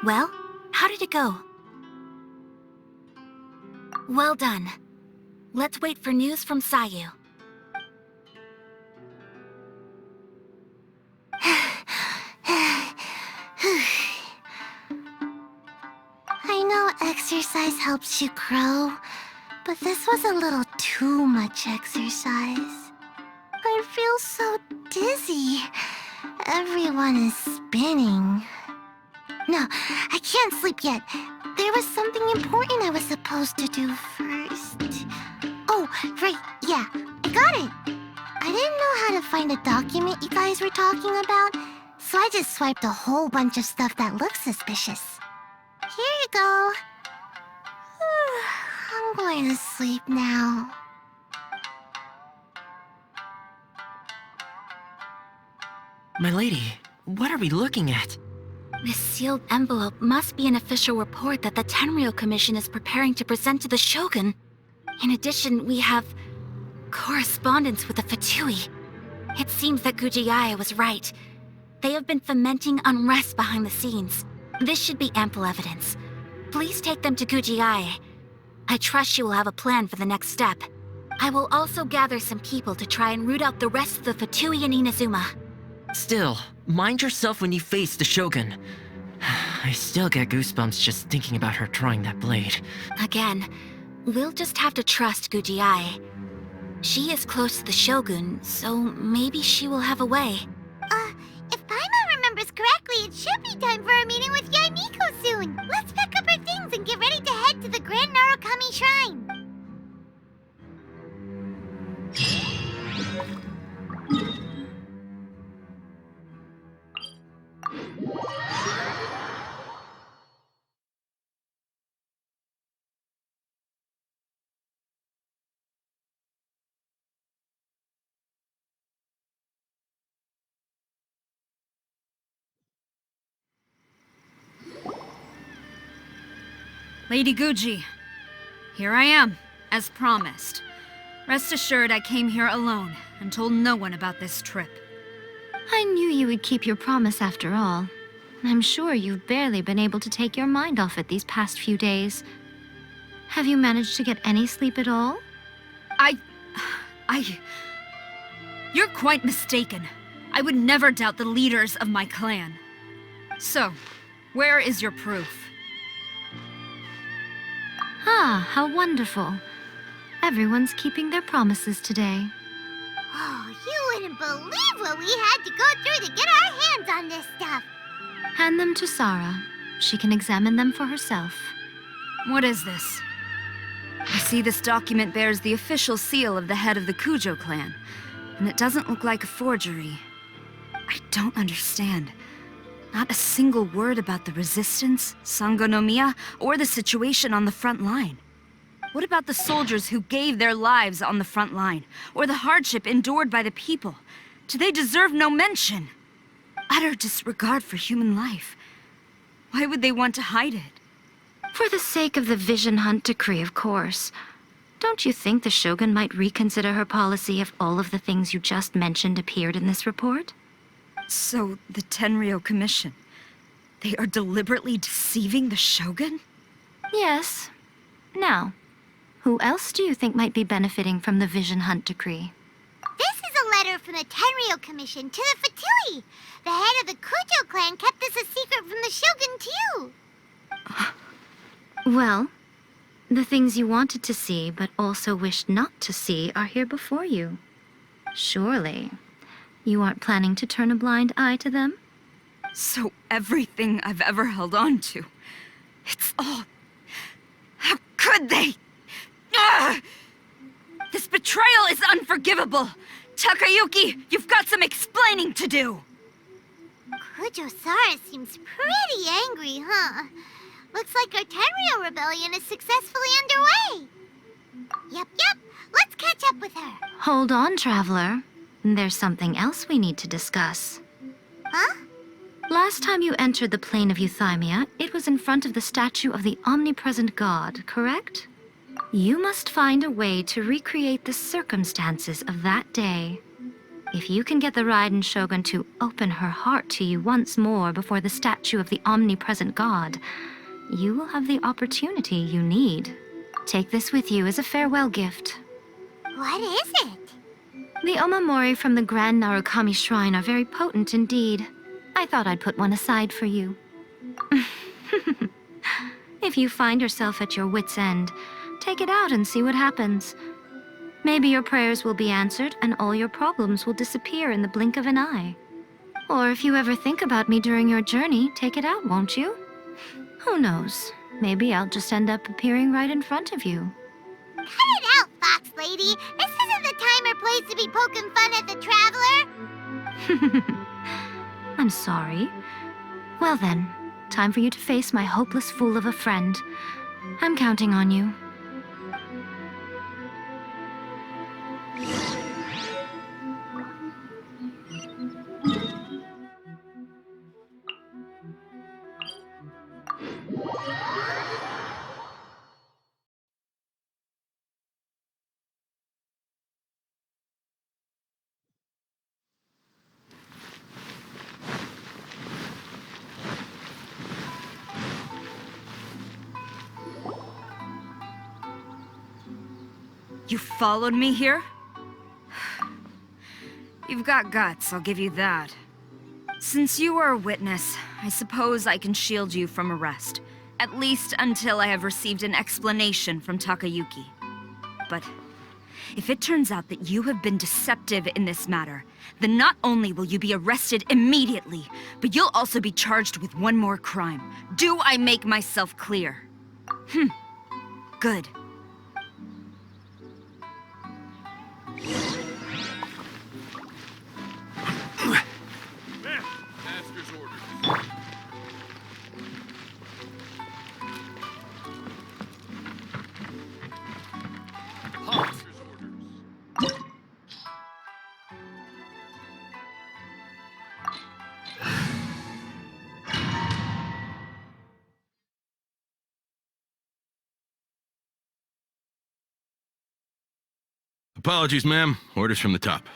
Well, how did it go? Well done. Let's wait for news from Sayu. exercise helps you grow, but this was a little too much exercise. I feel so dizzy. Everyone is spinning. No, I can't sleep yet. There was something important I was supposed to do first. Oh, right, yeah, I got it. I didn't know how to find a document you guys were talking about, so I just swiped a whole bunch of stuff that looks suspicious. Here you go. I'm going to sleep now. My lady, what are we looking at? This sealed envelope must be an official report that the Tenryou Commission is preparing to present to the Shogun. In addition, we have correspondence with the Fatui. It seems that Gujiai was right. They have been fomenting unrest behind the scenes. This should be ample evidence. Please take them to Gujiai. I trust she will have a plan for the next step. I will also gather some people to try and root out the rest of the Fatui in Inazuma. Still, mind yourself when you face the Shogun. I still get goosebumps just thinking about her drawing that blade. Again, we'll just have to trust Gujiai. She is close to the Shogun, so maybe she will have a way. If Paimon remembers correctly, it should be time for a meeting with Yaemiko soon. Let's pack up our things and get ready to head to the Grand Narukami Shrine. Lady Guji, here I am, as promised. Rest assured I came here alone and told no one about this trip. I knew you would keep your promise after all. I'm sure you've barely been able to take your mind off it these past few days. Have you managed to get any sleep at all? You're quite mistaken. I would never doubt the leaders of my clan. So, where is your proof? Ah, how wonderful. Everyone's keeping their promises today. Oh, you wouldn't believe what we had to go through to get our hands on this stuff. Hand them to Sara. She can examine them for herself. What is this? I see this document bears the official seal of the head of the Kujo clan, and it doesn't look like a forgery. I don't understand. Not a single word about the resistance, Sangonomiya, or the situation on the front line. What about the soldiers who gave their lives on the front line, or the hardship endured by the people? Do they deserve no mention? Utter disregard for human life. Why would they want to hide it? For the sake of the Vision Hunt decree, of course. Don't you think the Shogun might reconsider her policy if all of the things you just mentioned appeared in this report? So, the Tenryou Commission, they are deliberately deceiving the Shogun? Yes. Now, who else do you think might be benefiting from the Vision Hunt decree? This is a letter from the Tenryou Commission to the Fatui. The head of the Kujo clan kept this a secret from the Shogun, too. Well, the things you wanted to see but also wished not to see are here before you. Surely, you aren't planning to turn a blind eye to them? So everything I've ever held on to, it's all... How could they? Ugh! This betrayal is unforgivable! Takayuki, you've got some explaining to do! Kujo Sara seems pretty angry, huh? Looks like our Tenryou rebellion is successfully underway. Yep, let's catch up with her. Hold on, Traveler. There's something else we need to discuss. Huh? Last time you entered the plane of Euthymia, it was in front of the statue of the omnipresent god, correct? You must find a way to recreate the circumstances of that day. If you can get the raidenshogun to open her heart to you once more before the statue of the omnipresent god, you will have the opportunity you need. Take this with you as a farewell gift. What is it? The omamori from the Grand Narukami Shrine are very potent indeed. I thought I'd put one aside for you. If you find yourself at your wit's end, take it out and see what happens. Maybe your prayers will be answered and all your problems will disappear in the blink of an eye. Or if you ever think about me during your journey, take it out, won't you? Who knows? Maybe I'll just end up appearing right in front of you. Cut it out, Fox Lady. This isn't the time or place to be poking fun at the Traveler. I'm sorry. Well then, time for you to face my hopeless fool of a friend. I'm counting on you. You followed me here? You've got guts, I'll give you that. Since you are a witness, I suppose I can shield you from arrest. At least until I have received an explanation from Takayuki. But if it turns out that you have been deceptive in this matter, then not only will you be arrested immediately, but you'll also be charged with one more crime. Do I make myself clear? Good. Master's orders. Master's orders. Apologies, ma'am. Orders from the top.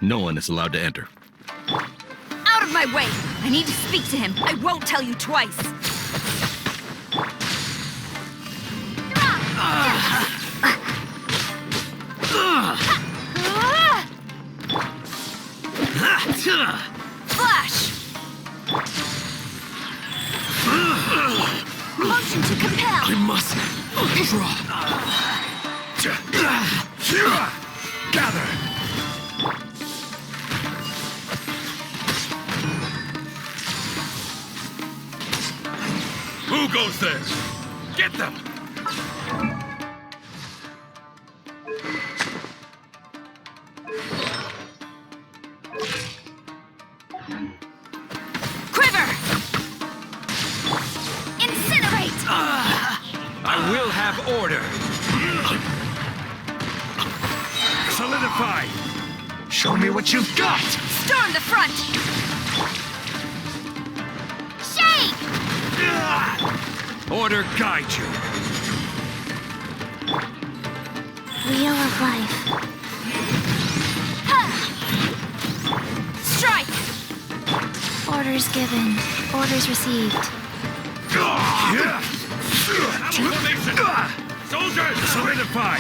No one is allowed to enter. Out of my way! I need to speak to him. I won't tell you twice. Flash! Motion to compel! I must draw. Gather. Who goes there? Get them! Quiver! Incinerate! I will have order. Solidify. Show me what you've got. Storm the front! Shake! Order guide you. Wheel of life. Strike! Orders given. Orders received. Soldiers, solidify.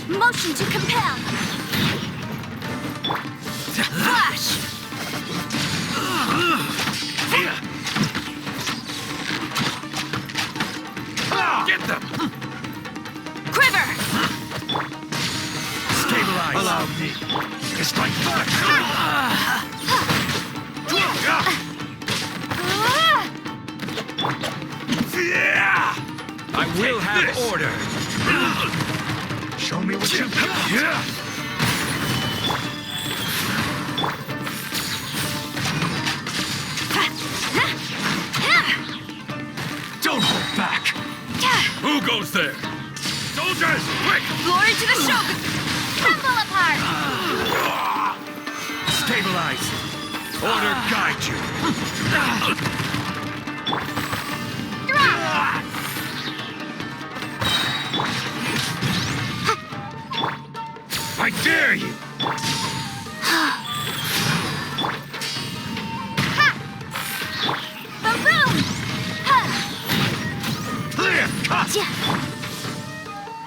Motion to compel! Flash! Get them. Quiver! Stabilize. Allow me to strike first. I will have order. Show me what you've got. Don't hold back. Who goes there? Soldiers, quick! Glory to the Shogun! Crumble apart! Stabilize. Order guide you. I dare you! Baboom! Clear cut!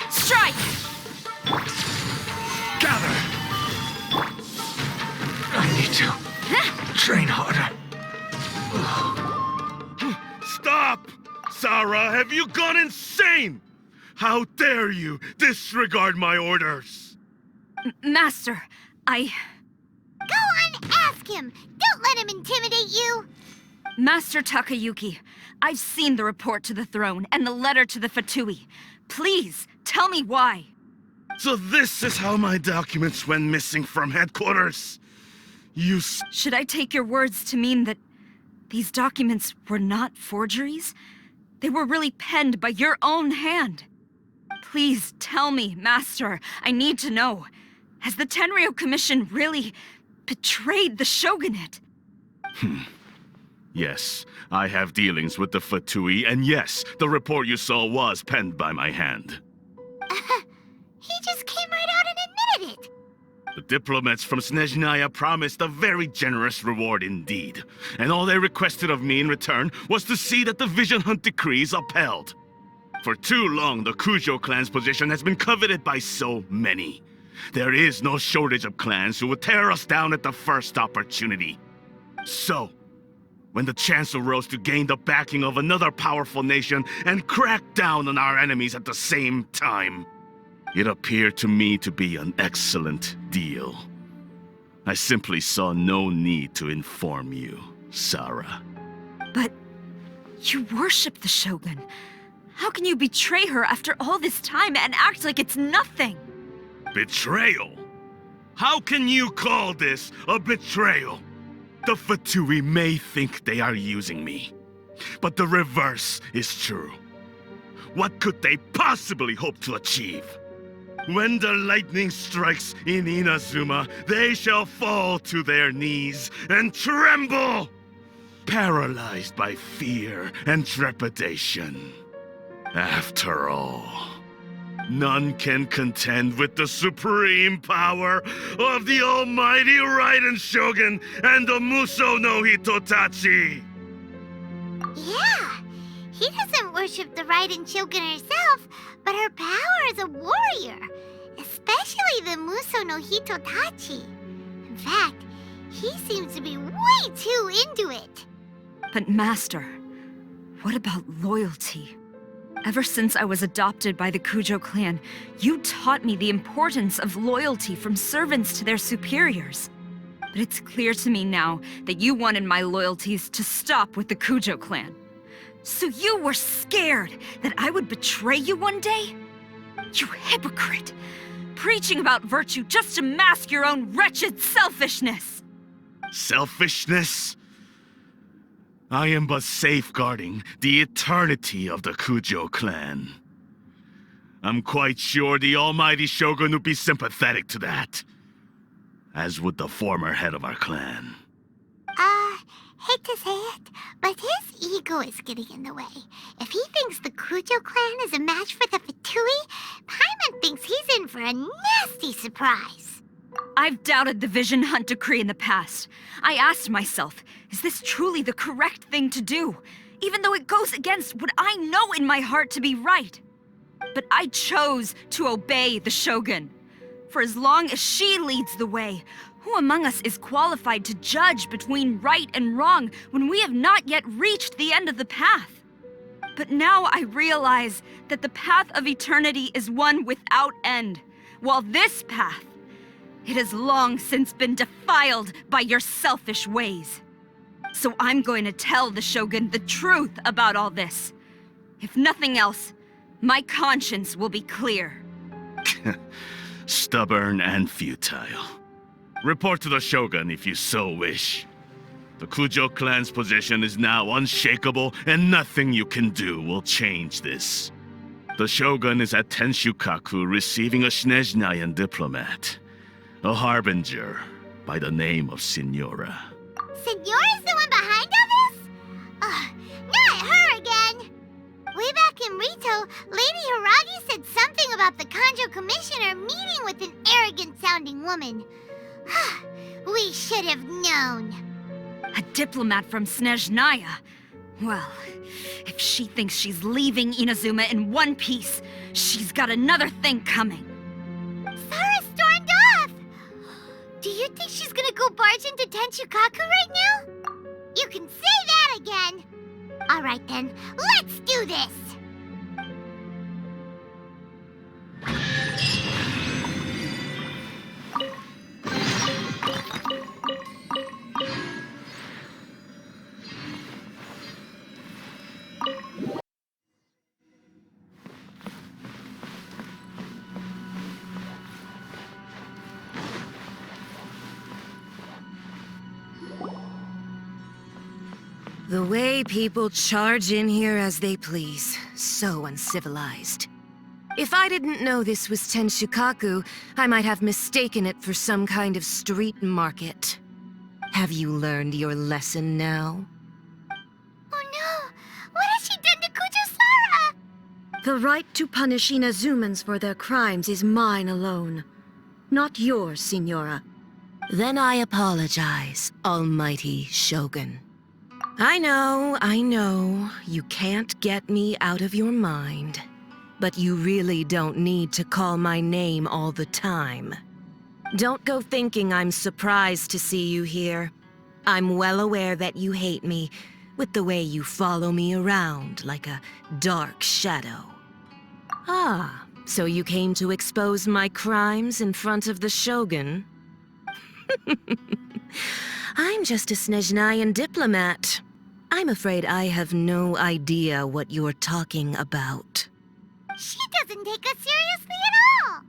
Strike! Gather! I need to train harder. Stop! Sara, have you gone insane? How dare you disregard my orders? Master, Go on, ask him! Don't let him intimidate you! Master Takayuki, I've seen the report to the throne and the letter to the fatui. Please, tell me why. So this is how my documents went missing from headquarters. Should I take your words to mean that these documents were not forgeries? They were really penned by your own hand. Please tell me, Master. I need to know. Has the Tenryou Commission really betrayed the shogunate? Yes, I have dealings with the fatui, and yes, the report you saw was penned by my hand. He just came right out and admitted it! The diplomats from Snezhnaya promised a very generous reward indeed, and all they requested of me in return was to see that the Vision Hunt decree is upheld. For too long, the Kujo clan's position has been coveted by so many. There is no shortage of clans who would tear us down at the first opportunity. So, when the chance arose to gain the backing of another powerful nation and crack down on our enemies at the same time, it appeared to me to be an excellent deal. I simply saw no need to inform you, Sara. But you worship the Shogun. How can you betray her after all this time and act like it's nothing? Betrayal? How can you call this a betrayal? The fatui may think they are using me, but the reverse is true. What could they possibly hope to achieve? When the lightning strikes in Inazuma, they shall fall to their knees and tremble, paralyzed by fear and trepidation. After all, none can contend with the supreme power of the almighty raidenshogun and the Muso no Hitotachi! Yeah, he doesn't worship the raidenshogun herself, but her power as a warrior, especially the Muso no Hitotachi. In fact, he seems to be way too into it. But Master, what about loyalty? Ever since I was adopted by the Kujo clan, you taught me the importance of loyalty from servants to their superiors. But it's clear to me now that you wanted my loyalties to stop with the Kujo clan. So you were scared that I would betray you one day? You hypocrite! Preaching about virtue just to mask your own wretched selfishness! Selfishness? I am but safeguarding the eternity of the Kujo clan. I'm quite sure the almighty Shogun would be sympathetic to that, as would the former head of our clan. Hate to say it, but his ego is getting in the way. If he thinks the Kujo clan is a match for the fatui, Paimon thinks he's in for a nasty surprise. I've doubted the Vision Hunt decree in the past. I asked myself, is this truly the correct thing to do? Even though it goes against what I know in my heart to be right. But I chose to obey the Shogun. For as long as she leads the way, who among us is qualified to judge between right and wrong when we have not yet reached the end of the path? But now I realize that the path of eternity is one without end, while this path, it has long since been defiled by your selfish ways. So I'm going to tell the Shogun the truth about all this. If nothing else, my conscience will be clear. Stubborn and futile. Report to the Shogun if you so wish. The Kujo clan's position is now unshakable, and nothing you can do will change this. The Shogun is at Tenshukaku receiving a Snezhnayan diplomat, a harbinger by the name of Signora. Signora's the one behind all this? Not her again! Way back in Rito, Lady Hiragi said something about the Kanjo Commissioner meeting with an arrogant-sounding woman. We should have known. A diplomat from Snezhnaya? Well, if she thinks she's leaving Inazuma in one piece, she's got another thing coming. Sara stormed off! Do you think she's gonna go barge into Tenshukaku right now? You can say that again! All right then, let's do this! The way people charge in here as they please. So uncivilized. If I didn't know this was Tenshukaku, I might have mistaken it for some kind of street market. Have you learned your lesson now? Oh no! What has she done to Kujo Sara? The right to punish Inazumans for their crimes is mine alone. Not yours, Signora. Then I apologize, almighty Shogun. I know, you can't get me out of your mind. But you really don't need to call my name all the time. Don't go thinking I'm surprised to see you here. I'm well aware that you hate me, with the way you follow me around like a dark shadow. Ah, so you came to expose my crimes in front of the Shogun? I'm just a Snezhnayan diplomat. I'm afraid I have no idea what you're talking about. She doesn't take us seriously at all!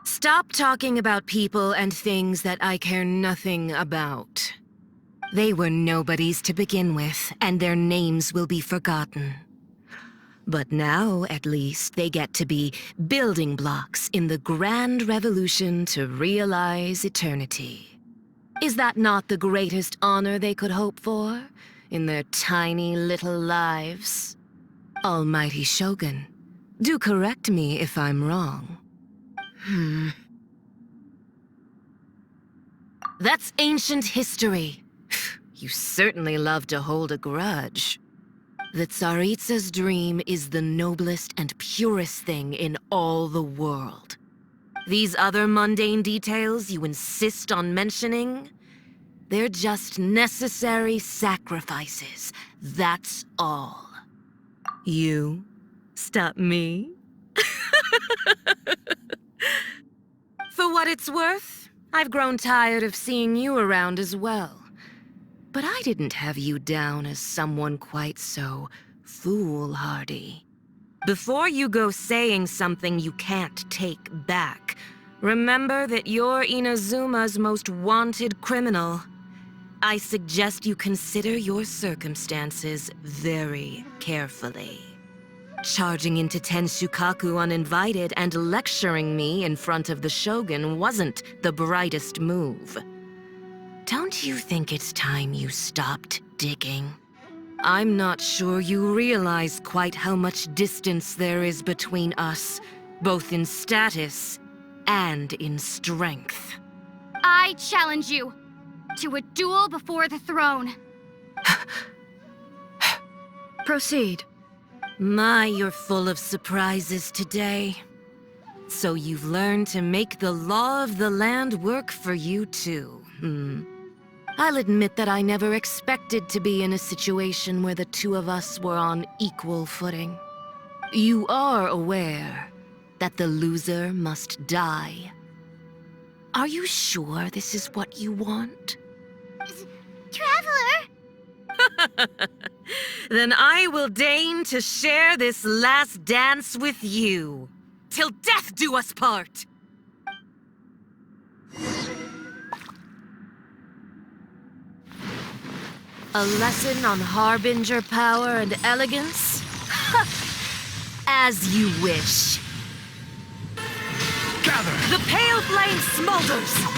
Stop talking about people and things that I care nothing about. They were nobodies to begin with, and their names will be forgotten. But now, at least, they get to be building blocks in the grand revolution to realize eternity. Is that not the greatest honor they could hope for in their tiny little lives? Almighty Shogun, do correct me if I'm wrong. That's ancient history. You certainly love to hold a grudge. The Tsaritsa's dream is the noblest and purest thing in all the world. These other mundane details you insist on mentioning, they're just necessary sacrifices, that's all. You stop me? For what it's worth, I've grown tired of seeing you around as well. But I didn't have you down as someone quite so foolhardy. Before you go saying something you can't take back, remember that you're Inazuma's most wanted criminal. I suggest you consider your circumstances very carefully. Charging into Tenshukaku uninvited and lecturing me in front of the Shogun wasn't the brightest move. Don't you think it's time you stopped digging? I'm not sure you realize quite how much distance there is between us, both in status and in strength. I challenge you to a duel before the throne. Proceed. My, you're full of surprises today. So you've learned to make the law of the land work for you too, I'll admit that I never expected to be in a situation where the two of us were on equal footing. You are aware that the loser must die. Are you sure this is what you want? Traveler! Then I will deign to share this last dance with you. Till death do us part! A lesson on harbinger power and elegance? As you wish. Gather! The pale flame smolders!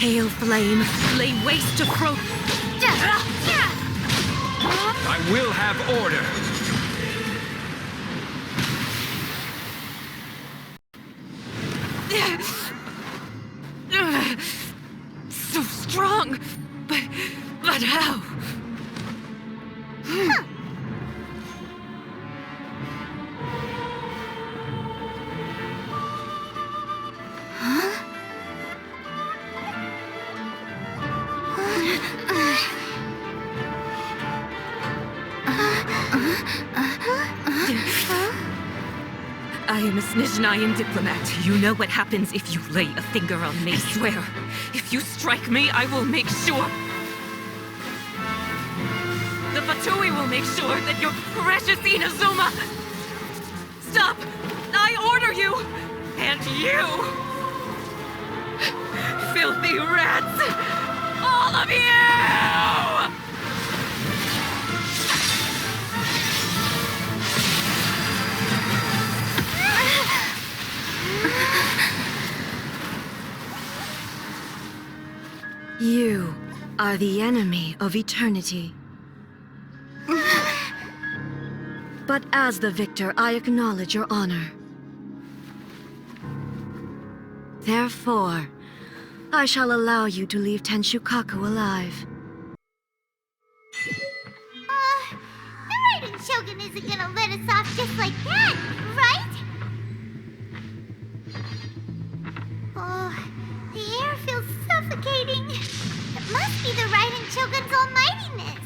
Pale flame, lay waste to I will have order. So strong, but how? I am a Snezhnayan diplomat. You know what happens if you lay a finger on me, swear. If you strike me, I will make sure... The fatui will make sure that your precious Inazuma... Stop! I order you! And you! Filthy rats! All of you! You are the enemy of eternity. But as the victor, I acknowledge your honor. Therefore, I shall allow you to leave Tenshukaku alive. The raidenshogun isn't gonna let us off just like that, right? Oh, the air feels suffocating. It must be the raidenshogun's almightiness.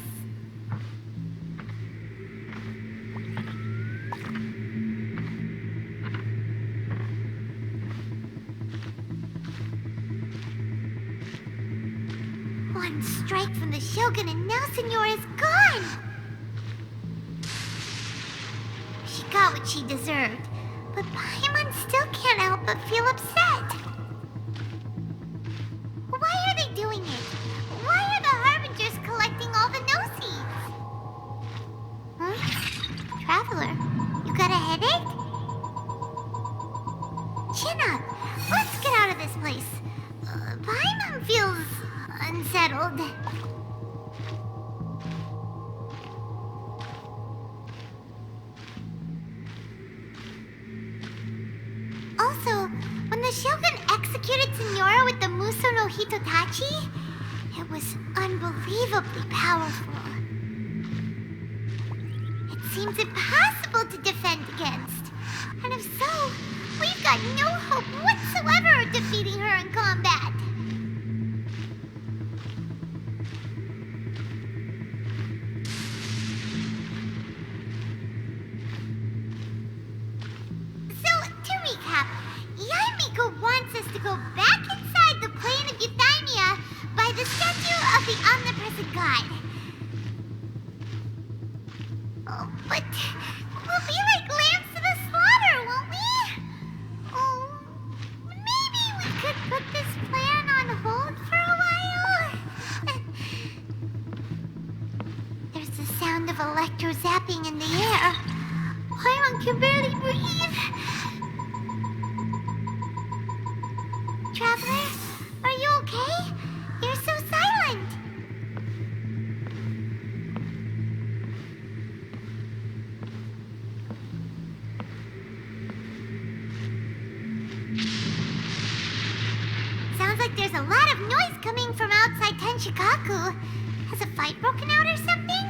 One strike from the Shogun and now Signora's gone! She got what she deserved, but Paimon still can't help but feel upset. Why are they doing it? Why are the harbingers collecting all the gnosis? Huh? Traveler, you got a headache? Chin up. Let's get out of this place. Paimon feels unsettled. Also, when the Shogun executed Signora with the Muso no Hitotachi, it was unbelievably powerful. It seems impossible to defend against. And if so, we've got no hope whatsoever of defeating her in combat. Yaemiko wants us to go back inside the plane of euthymia by the statue of the Omnipresent God. Oh, but we'll be like lambs to the slaughter, won't we? Oh, maybe we could put this plan on hold for a while? There's the sound of electro zapping in the air. Paimon can barely breathe. Traveler, are you okay? You're so silent. Sounds like there's a lot of noise coming from outside Tenshukaku. Has a fight broken out or something?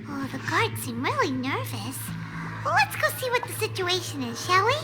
Oh, the guards seem really nervous. Well, let's go see what the situation is, shall we?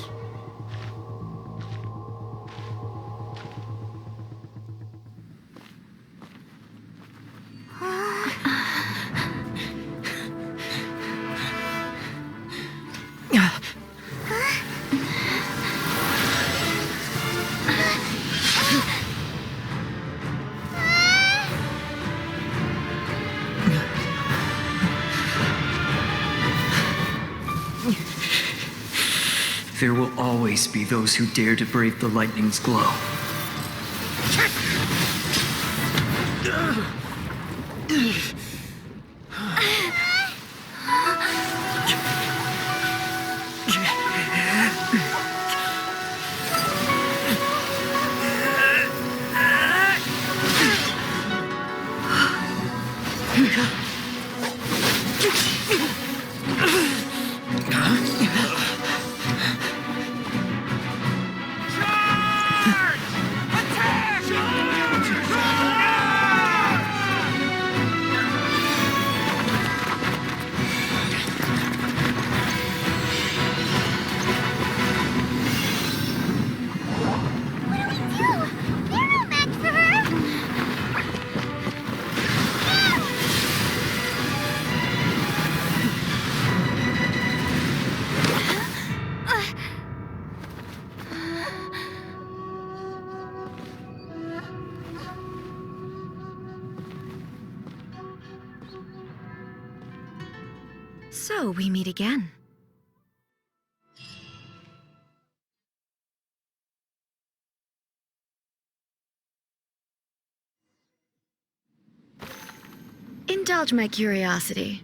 There will always be those who dare to brave the lightning's glow. So we meet again. Indulge my curiosity.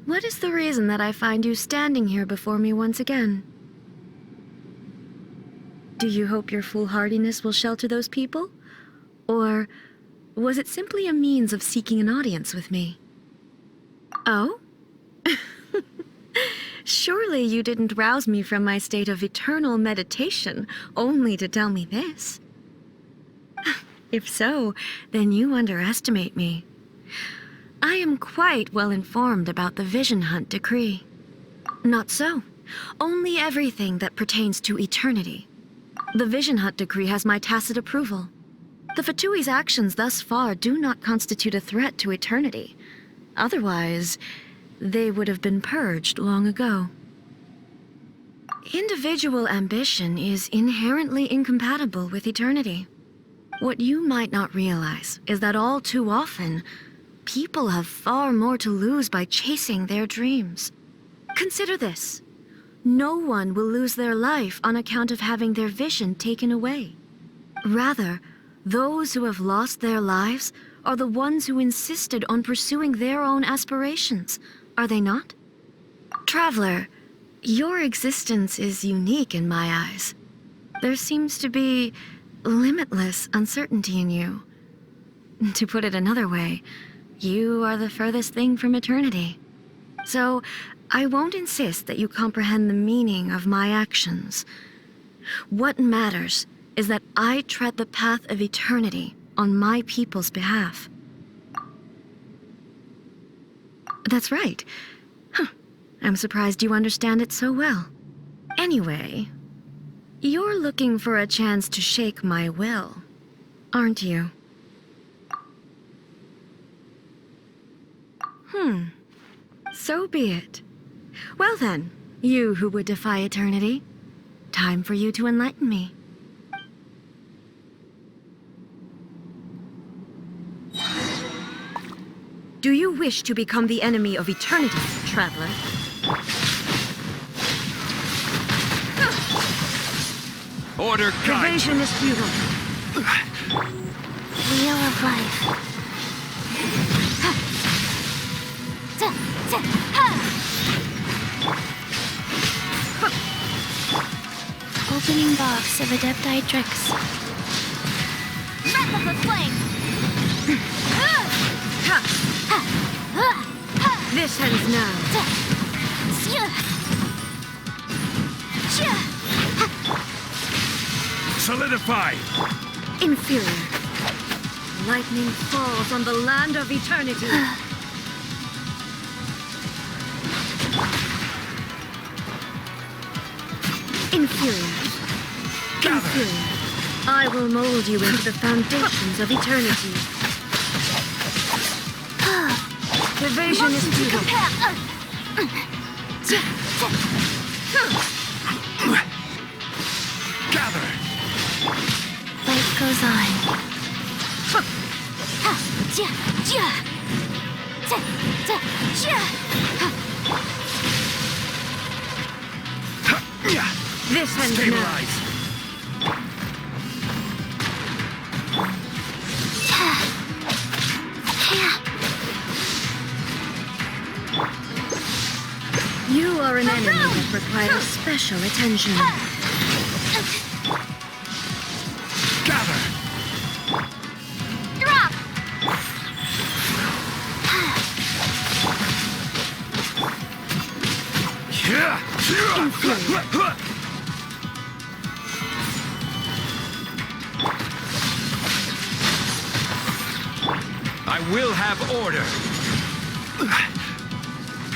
What is the reason that I find you standing here before me once again? Do you hope your foolhardiness will shelter those people? Or was it simply a means of seeking an audience with me? Oh? Surely you didn't rouse me from my state of eternal meditation only to tell me this. If so, then you underestimate me. I am quite well informed about the Vision Hunt decree. Not so. Only everything that pertains to eternity. The Vision Hunt decree has my tacit approval. The Fatui's actions thus far do not constitute a threat to eternity. Otherwise, they would have been purged long ago. Individual ambition is inherently incompatible with eternity. What you might not realize is that all too often, people have far more to lose by chasing their dreams. Consider this. No one will lose their life on account of having their vision taken away. Rather, those who have lost their lives are the ones who insisted on pursuing their own aspirations, are they not? Traveler, your existence is unique in my eyes. There seems to be limitless uncertainty in you. To put it another way, you are the furthest thing from eternity. So, I won't insist that you comprehend the meaning of my actions. What matters is that I tread the path of eternity on my people's behalf. That's right. Huh. I'm surprised you understand it so well. Anyway, you're looking for a chance to shake my will, aren't you? So be it. Well then, you who would defy eternity, time for you to enlighten me. Do you wish to become the enemy of eternity, traveler? Order guide. Evasion is futile. Wheel of life. Opening box of Adepti tricks. Merciless flame! This ends now. Solidify. Inferior. Lightning falls on the land of eternity. Inferior. Inferior. I will mold you into the foundations of eternity. Evasion is futile. Gather. Life goes on. This ends Stabilize. You are an enemy that requires special attention. Gather. Drop! I will have order.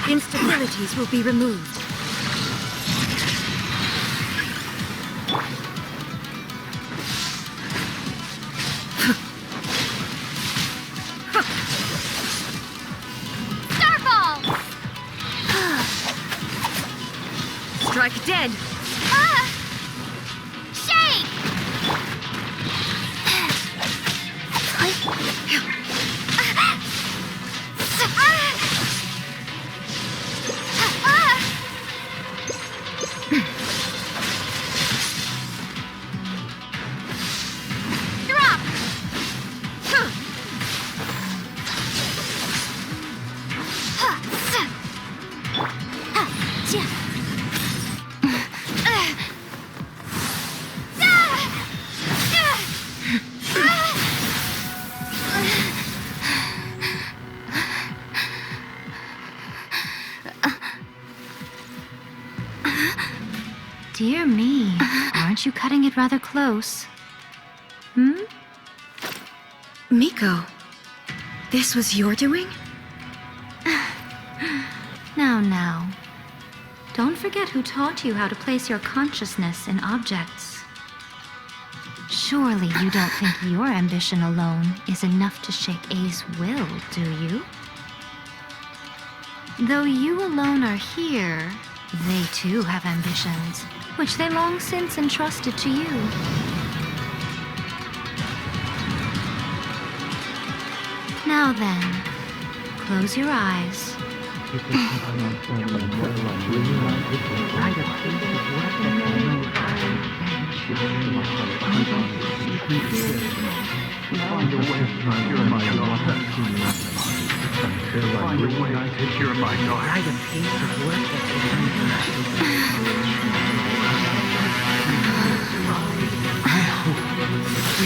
Instabilities will be removed. Starball! Strike dead. Shake! Drop! Dear me, aren't you cutting it rather close? Hmm? Miko, this was your doing? Now. Don't forget who taught you how to place your consciousness in objects. Surely you don't think your ambition alone is enough to shake A's will, do you? Though you alone are here, they too have ambitions, which they long since entrusted to you. Now then, close your eyes. We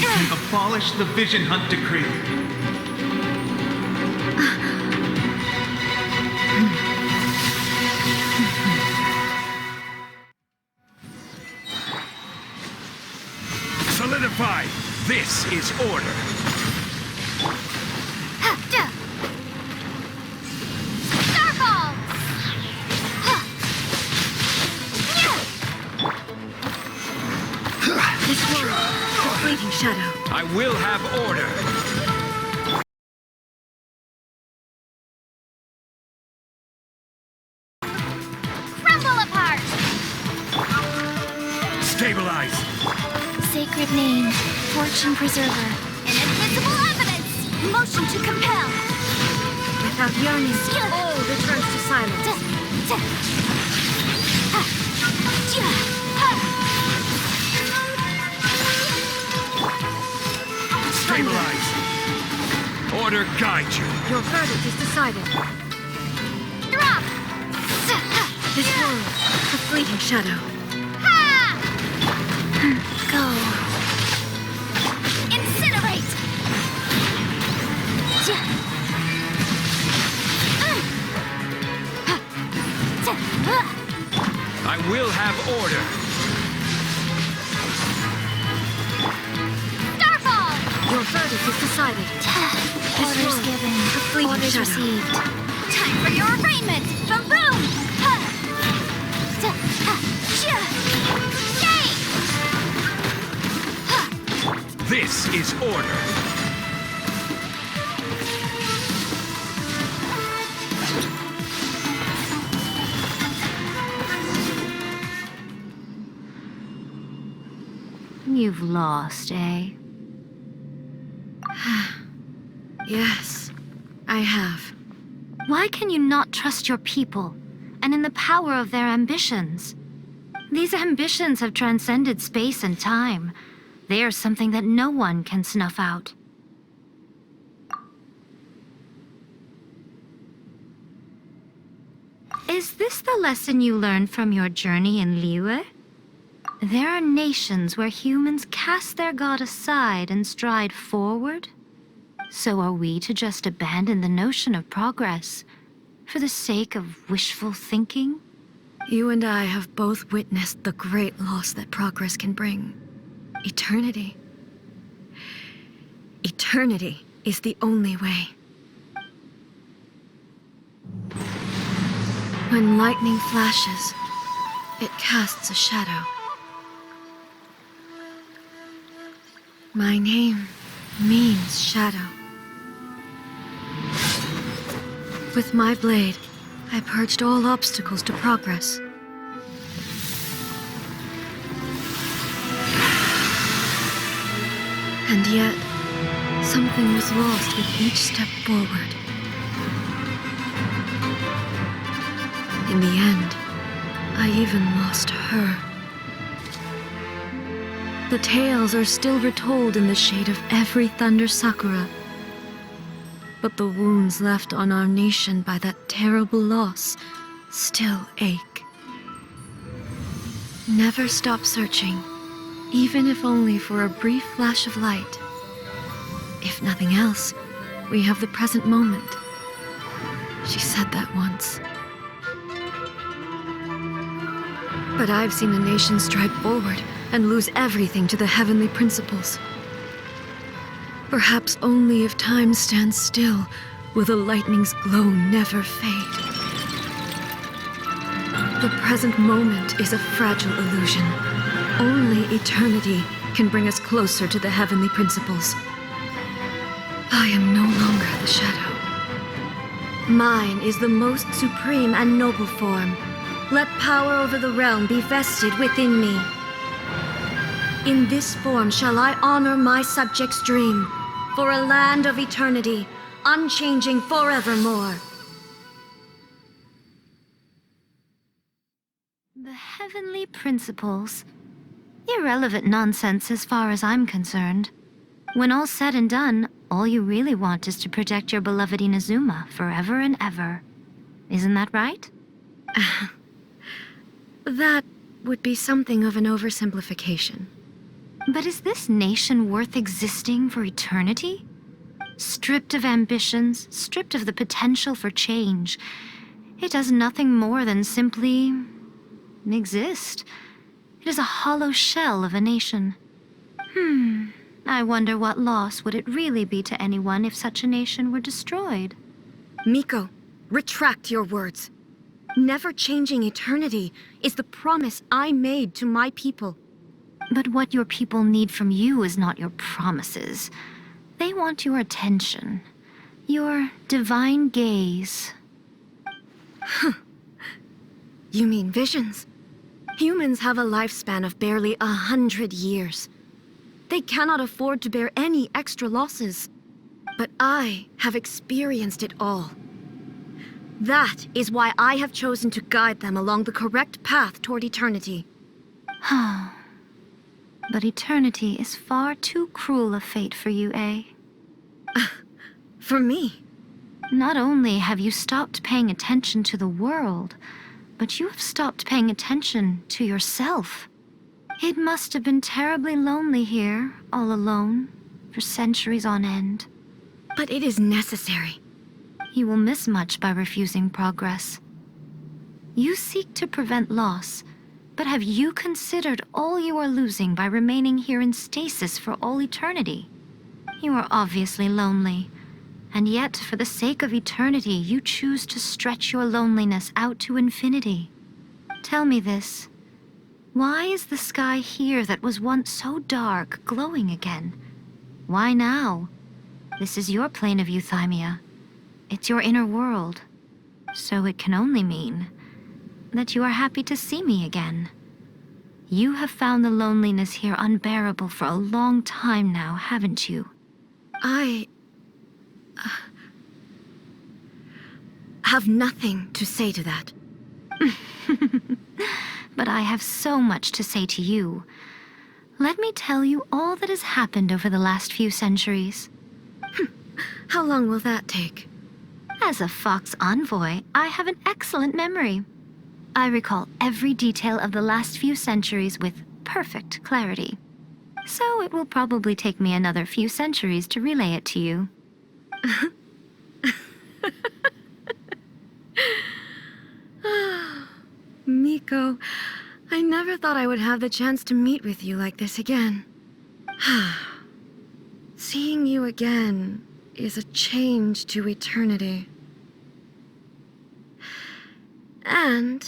can abolish the Vision Hunt Decree. Solidify! This is order. Starball! This world, the fleeting shadow. I will have order. Crumble apart! Stabilize! Sacred name, fortune preserver. Inadmissible evidence! Motion to compel! Without yearning, all returns to silence. Stabilize! Order guide you. Your verdict is decided. Drop! This world, the fleeting shadow. Go! Incinerate! I will have order. Starball! Your verdict is decided. Orders given. The fleeting Orders shadow. received. Time for your arraignment! Ba-boom! This is order. You've lost, eh? Yes, I have. Why can you not trust your people, and in the power of their ambitions? These ambitions have transcended space and time. They are something that no one can snuff out. Is this the lesson you learned from your journey in Liyue? There are nations where humans cast their god aside and stride forward. So are we to just abandon the notion of progress for the sake of wishful thinking? You and I have both witnessed the great loss that progress can bring. Eternity. Eternity is the only way. When lightning flashes, it casts a shadow. My name means shadow. With my blade, I purged all obstacles to progress. And yet, something was lost with each step forward. In the end, I even lost her. The tales are still retold in the shade of every thunder sakura. But the wounds left on our nation by that terrible loss still ache. Never stop searching, even if only for a brief flash of light. If nothing else, we have the present moment. She said that once. But I've seen a nation stride forward and lose everything to the heavenly principles. Perhaps only if time stands still will the lightning's glow never fade. The present moment is a fragile illusion. Only eternity can bring us closer to the heavenly principles. I am no longer the shadow. Mine is the most supreme and noble form. Let power over the realm be vested within me. In this form shall I honor my subjects' dream, for a land of eternity, unchanging forevermore. The heavenly principles. Irrelevant nonsense as far as I'm concerned. When all's said and done, all you really want is to protect your beloved Inazuma forever and ever. Isn't that right? That would be something of an oversimplification. But is this nation worth existing for eternity? Stripped of ambitions, stripped of the potential for change, it does nothing more than simply exist. It is a hollow shell of a nation. I wonder what loss would it really be to anyone if such a nation were destroyed? Miko, retract your words. Never changing eternity is the promise I made to my people. But what your people need from you is not your promises. They want your attention. Your divine gaze. You mean visions? Humans have a lifespan of barely 100 years. They cannot afford to bear any extra losses. But I have experienced it all. That is why I have chosen to guide them along the correct path toward eternity. But eternity is far too cruel a fate for you, eh? For me? Not only have you stopped paying attention to the world, but you have stopped paying attention to yourself. It must have been terribly lonely here, all alone, for centuries on end. But it is necessary. You will miss much by refusing progress. You seek to prevent loss, but have you considered all you are losing by remaining here in stasis for all eternity? You are obviously lonely, and yet for the sake of eternity, you choose to stretch your loneliness out to infinity. Tell me this. Why is the sky here that was once so dark glowing again? Why now? This is your plane of euthymia. It's your inner world. So it can only mean that you are happy to see me again. You have found the loneliness here unbearable for a long time now, haven't you? I have nothing to say to that. But I have so much to say to you. Let me tell you all that has happened over the last few centuries. How long will that take? As a Fox envoy, I have an excellent memory. I recall every detail of the last few centuries with perfect clarity. So it will probably take me another few centuries to relay it to you. Me Miko. I never thought I would have the chance to meet with you like this again. Seeing you again is a change to eternity. And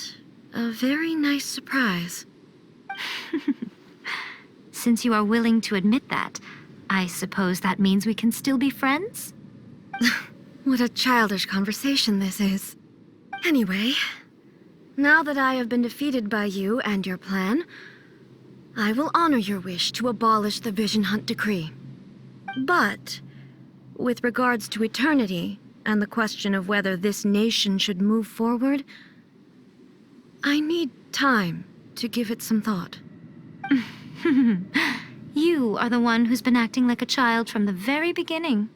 a very nice surprise. Since you are willing to admit that, I suppose that means we can still be friends? What a childish conversation this is. Anyway, now that I have been defeated by you and your plan, I will honor your wish to abolish the Vision Hunt Decree. But, with regards to eternity, and the question of whether this nation should move forward, I need time to give it some thought. You are the one who's been acting like a child from the very beginning.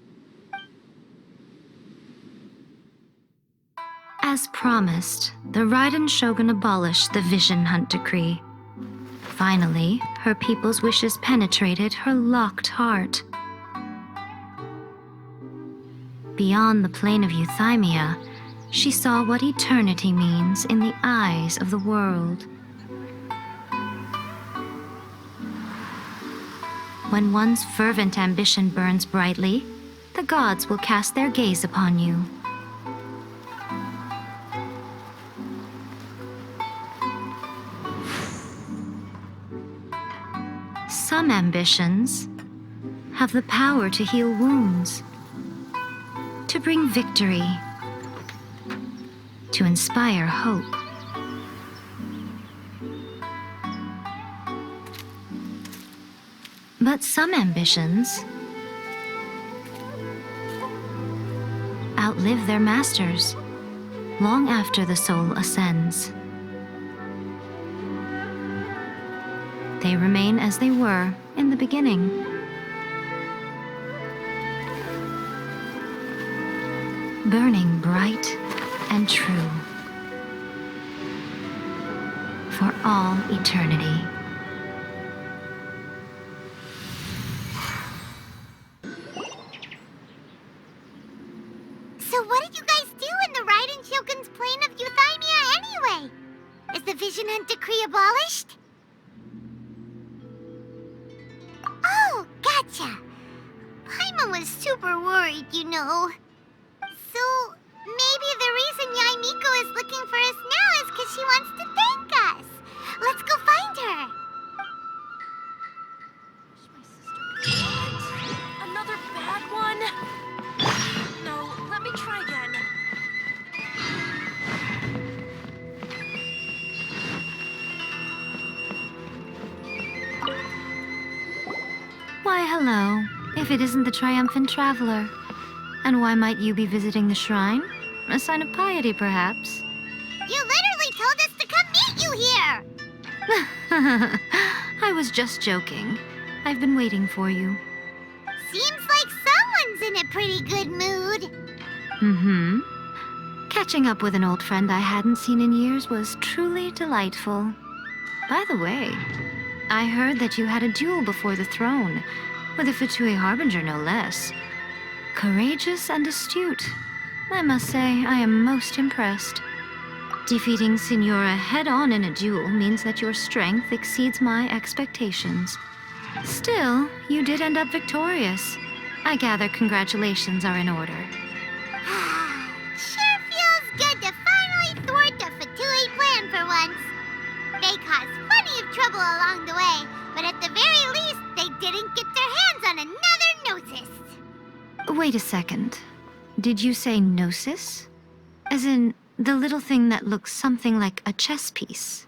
As promised, the raidenshogun abolished the Vision Hunt Decree. Finally, her people's wishes penetrated her locked heart. Beyond the plane of euthymia, she saw what eternity means in the eyes of the world. When one's fervent ambition burns brightly, the gods will cast their gaze upon you. Some ambitions have the power to heal wounds, to bring victory, to inspire hope. But some ambitions outlive their masters long after the soul ascends. They remain as they were in the beginning. Burning bright and true for all eternity. So what did you guys do in the raidenshogun's plane of euthymia anyway? Is the Vision Hunt Decree abolished? Oh, gotcha. Paimon was super worried, you know. So, maybe the reason Yaemiko is looking for us now is because she wants to thank us. Let's go find her. Another bad one? No, let me try again. Why, hello, if it isn't the triumphant traveler. And why might you be visiting the shrine? A sign of piety, perhaps? You literally told us to come meet you here! I was just joking. I've been waiting for you. Seems like someone's in a pretty good mood. Mm-hmm. Catching up with an old friend I hadn't seen in years was truly delightful. By the way, I heard that you had a duel before the throne, with a fatui harbinger no less. Courageous and astute. I must say, I am most impressed. Defeating Signora head-on in a duel means that your strength exceeds my expectations. Still, you did end up victorious. I gather congratulations are in order. Sure feels good to finally thwart the fatui plan for once. They caused plenty of trouble along the way, but at the very least, they didn't get their hands on another gnosis. Wait a second. Did you say gnosis? As in, the little thing that looks something like a chess piece?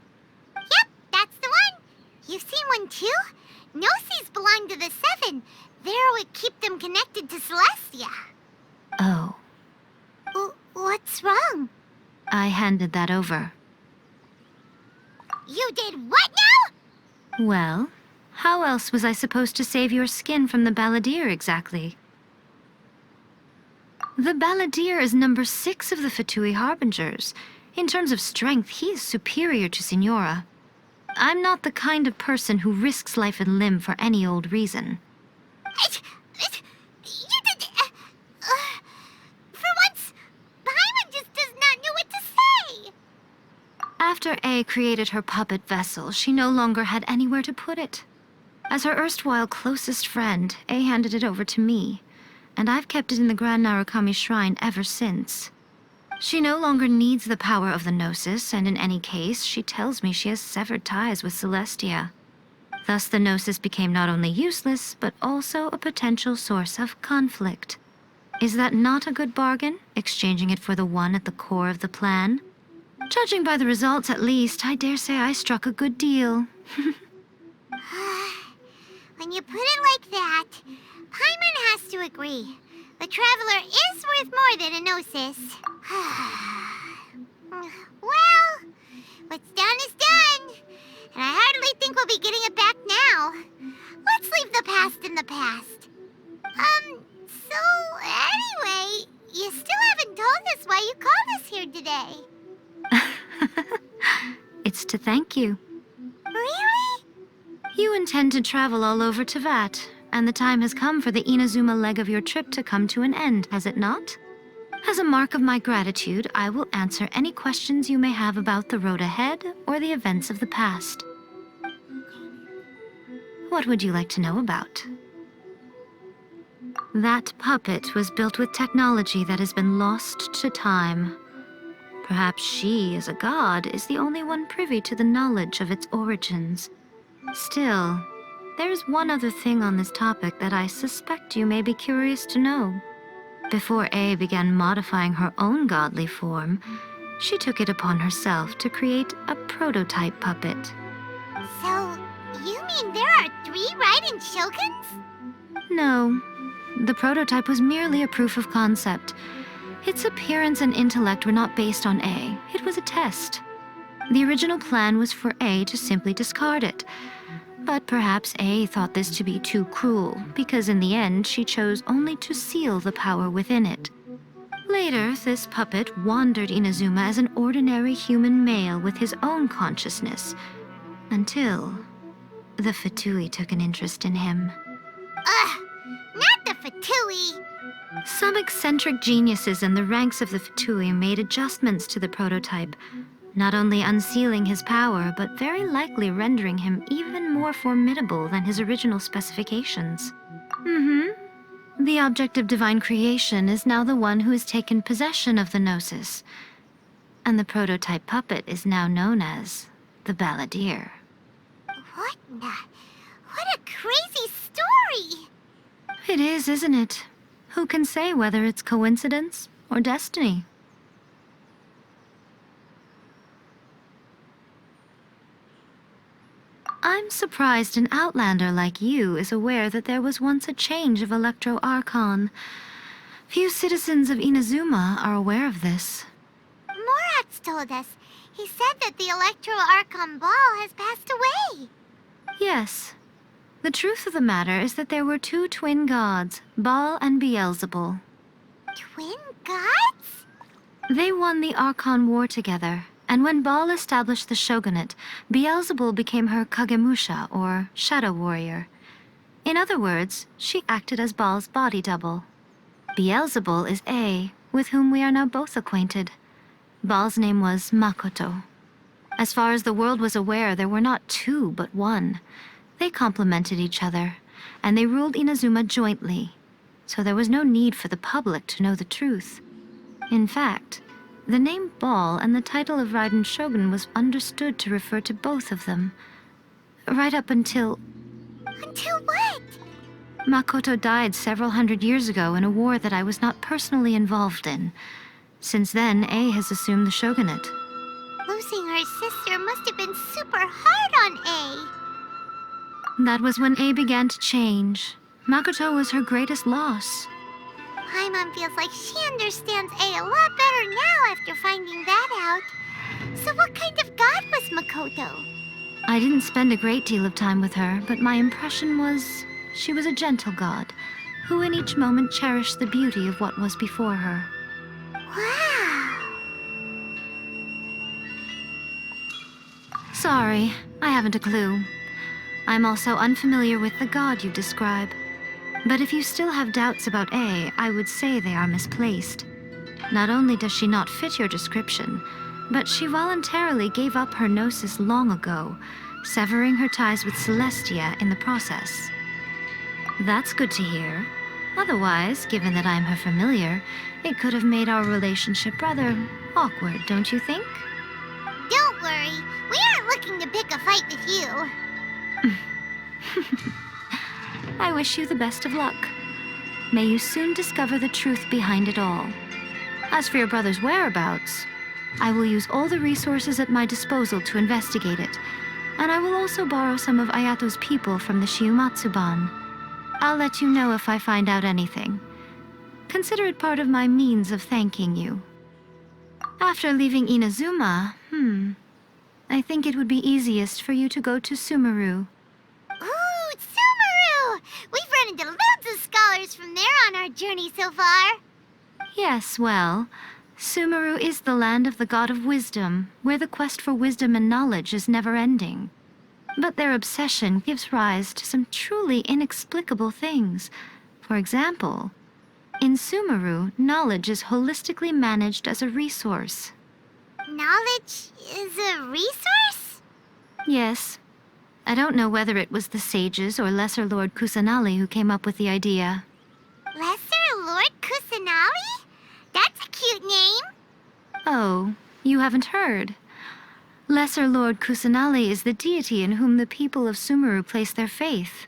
Yep, that's the one. You've seen one too? Gnosis belong to the Seven. They're what keep them connected to Celestia. Oh. What's wrong? I handed that over. You did what now? Well, how else was I supposed to save your skin from the balladeer exactly? The balladeer is number 6 of the fatui harbingers. In terms of strength, he is superior to Signora. I'm not the kind of person who risks life and limb for any old reason. For once, Paimon just does not know what to say. After A created her puppet vessel, she no longer had anywhere to put it. As her erstwhile closest friend, A handed it over to me, and I've kept it in the Grand Narukami Shrine ever since. She no longer needs the power of the Gnosis, and in any case, she tells me she has severed ties with Celestia. Thus the Gnosis became not only useless, but also a potential source of conflict. Is that not a good bargain, exchanging it for the one at the core of the plan? Judging by the results, at least, I dare say I struck a good deal. When you put it like that, Paimon has to agree. The Traveler is worth more than a Gnosis. Well, what's done is done. And I hardly think we'll be getting it back now. Let's leave the past in the past. So anyway, you still haven't told us why you called us here today. It's to thank you. Really? You intend to travel all over Teyvat, and the time has come for the Inazuma leg of your trip to come to an end, has it not? As a mark of my gratitude, I will answer any questions you may have about the road ahead or the events of the past. What would you like to know about? That puppet was built with technology that has been lost to time. Perhaps she, as a god, is the only one privy to the knowledge of its origins. Still, there's one other thing on this topic that I suspect you may be curious to know. Before A began modifying her own godly form, she took it upon herself to create a prototype puppet. So, you mean there are 3 raidenshoguns? No. The prototype was merely a proof of concept. Its appearance and intellect were not based on A. It was a test. The original plan was for A to simply discard it. But perhaps A thought this to be too cruel, because in the end she chose only to seal the power within it. Later, this puppet wandered Inazuma as an ordinary human male with his own consciousness, until the fatui took an interest in him. Ugh! Not the fatui! Some eccentric geniuses in the ranks of the fatui made adjustments to the prototype, not only unsealing his power, but very likely rendering him even more formidable than his original specifications. The object of divine creation is now the one who has taken possession of the Gnosis, and the prototype puppet is now known as the Balladeer. What a crazy story! It is, isn't it? Who can say whether it's coincidence or destiny? I'm surprised an outlander like you is aware that there was once a change of electroarchon. Few citizens of Inazuma are aware of this. Morat's told us. He said that the electroarchon ball has passed away. Yes. The truth of the matter is that there were 2 twin gods, Baal and Beelzebul. Twin gods? They won the Archon War together, and when Baal established the shogunate, Beelzebul became her Kagemusha, or shadow warrior. In other words, she acted as Baal's body double. Beelzebul is A, with whom we are now both acquainted. Baal's name was Makoto. As far as the world was aware, there were not 2, but 1. They complemented each other, and they ruled Inazuma jointly, so there was no need for the public to know the truth. In fact, the name Baal and the title of raidenshogun was understood to refer to both of them. Right up until... Until what? Makoto died several hundred years ago in a war that I was not personally involved in. Since then, A has assumed the shogunate. Losing her sister must have been super hard on A. That was when A began to change. Makoto was her greatest loss. Paimon feels like she understands A a lot better now after finding that out. So what kind of god was Makoto? I didn't spend a great deal of time with her, but my impression was she was a gentle god, who in each moment cherished the beauty of what was before her. Wow! Sorry, I haven't a clue. I'm also unfamiliar with the god you describe. But if you still have doubts about A, I would say they are misplaced. Not only does she not fit your description, but she voluntarily gave up her gnosis long ago, severing her ties with Celestia in the process. That's good to hear. Otherwise, given that I'm her familiar, it could have made our relationship rather awkward, don't you think? Don't worry, we aren't looking to pick a fight with you. I wish you the best of luck. May you soon discover the truth behind it all. As for your brother's whereabouts, I will use all the resources at my disposal to investigate it, and I will also borrow some of Ayato's people from the Shiumatsuban. I'll let you know if I find out anything. Consider it part of my means of thanking you. After leaving Inazuma, I think it would be easiest for you to go to Sumeru. Ooh, Sumeru! We've run into loads of scholars from there on our journey so far. Yes, well, Sumeru is the land of the god of wisdom, where the quest for wisdom and knowledge is never-ending. But their obsession gives rise to some truly inexplicable things. For example, in Sumeru, knowledge is holistically managed as a resource. Knowledge is a resource? Yes. I don't know whether it was the sages or Lesser Lord Kusanali who came up with the idea. Lesser Lord Kusanali? That's a cute name. Oh, you haven't heard. Lesser Lord Kusanali is the deity in whom the people of Sumeru place their faith.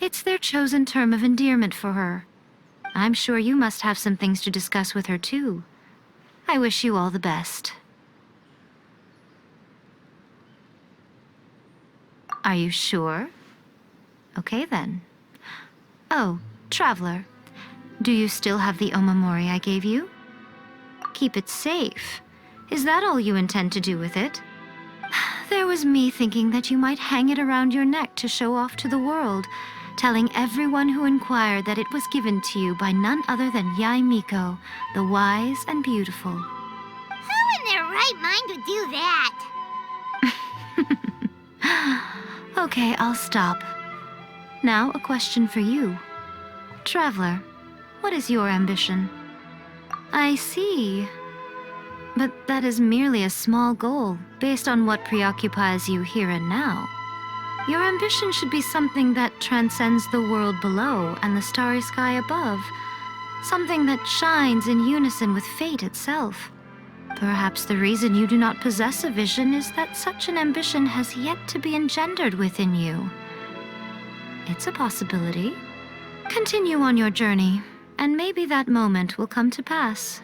It's their chosen term of endearment for her. I'm sure you must have some things to discuss with her, too. I wish you all the best. Are you sure? Okay, then. Oh, Traveler. Do you still have the omamori I gave you? Keep it safe. Is that all you intend to do with it? There was me thinking that you might hang it around your neck to show off to the world, telling everyone who inquired that it was given to you by none other than Yaemiko, the wise and beautiful. Who in their right mind would do that? Okay, I'll stop. Now, a question for you. Traveler, what is your ambition? I see. But that is merely a small goal, based on what preoccupies you here and now. Your ambition should be something that transcends the world below and the starry sky above. Something that shines in unison with fate itself. Perhaps the reason you do not possess a vision is that such an ambition has yet to be engendered within you. It's a possibility. Continue on your journey, and maybe that moment will come to pass.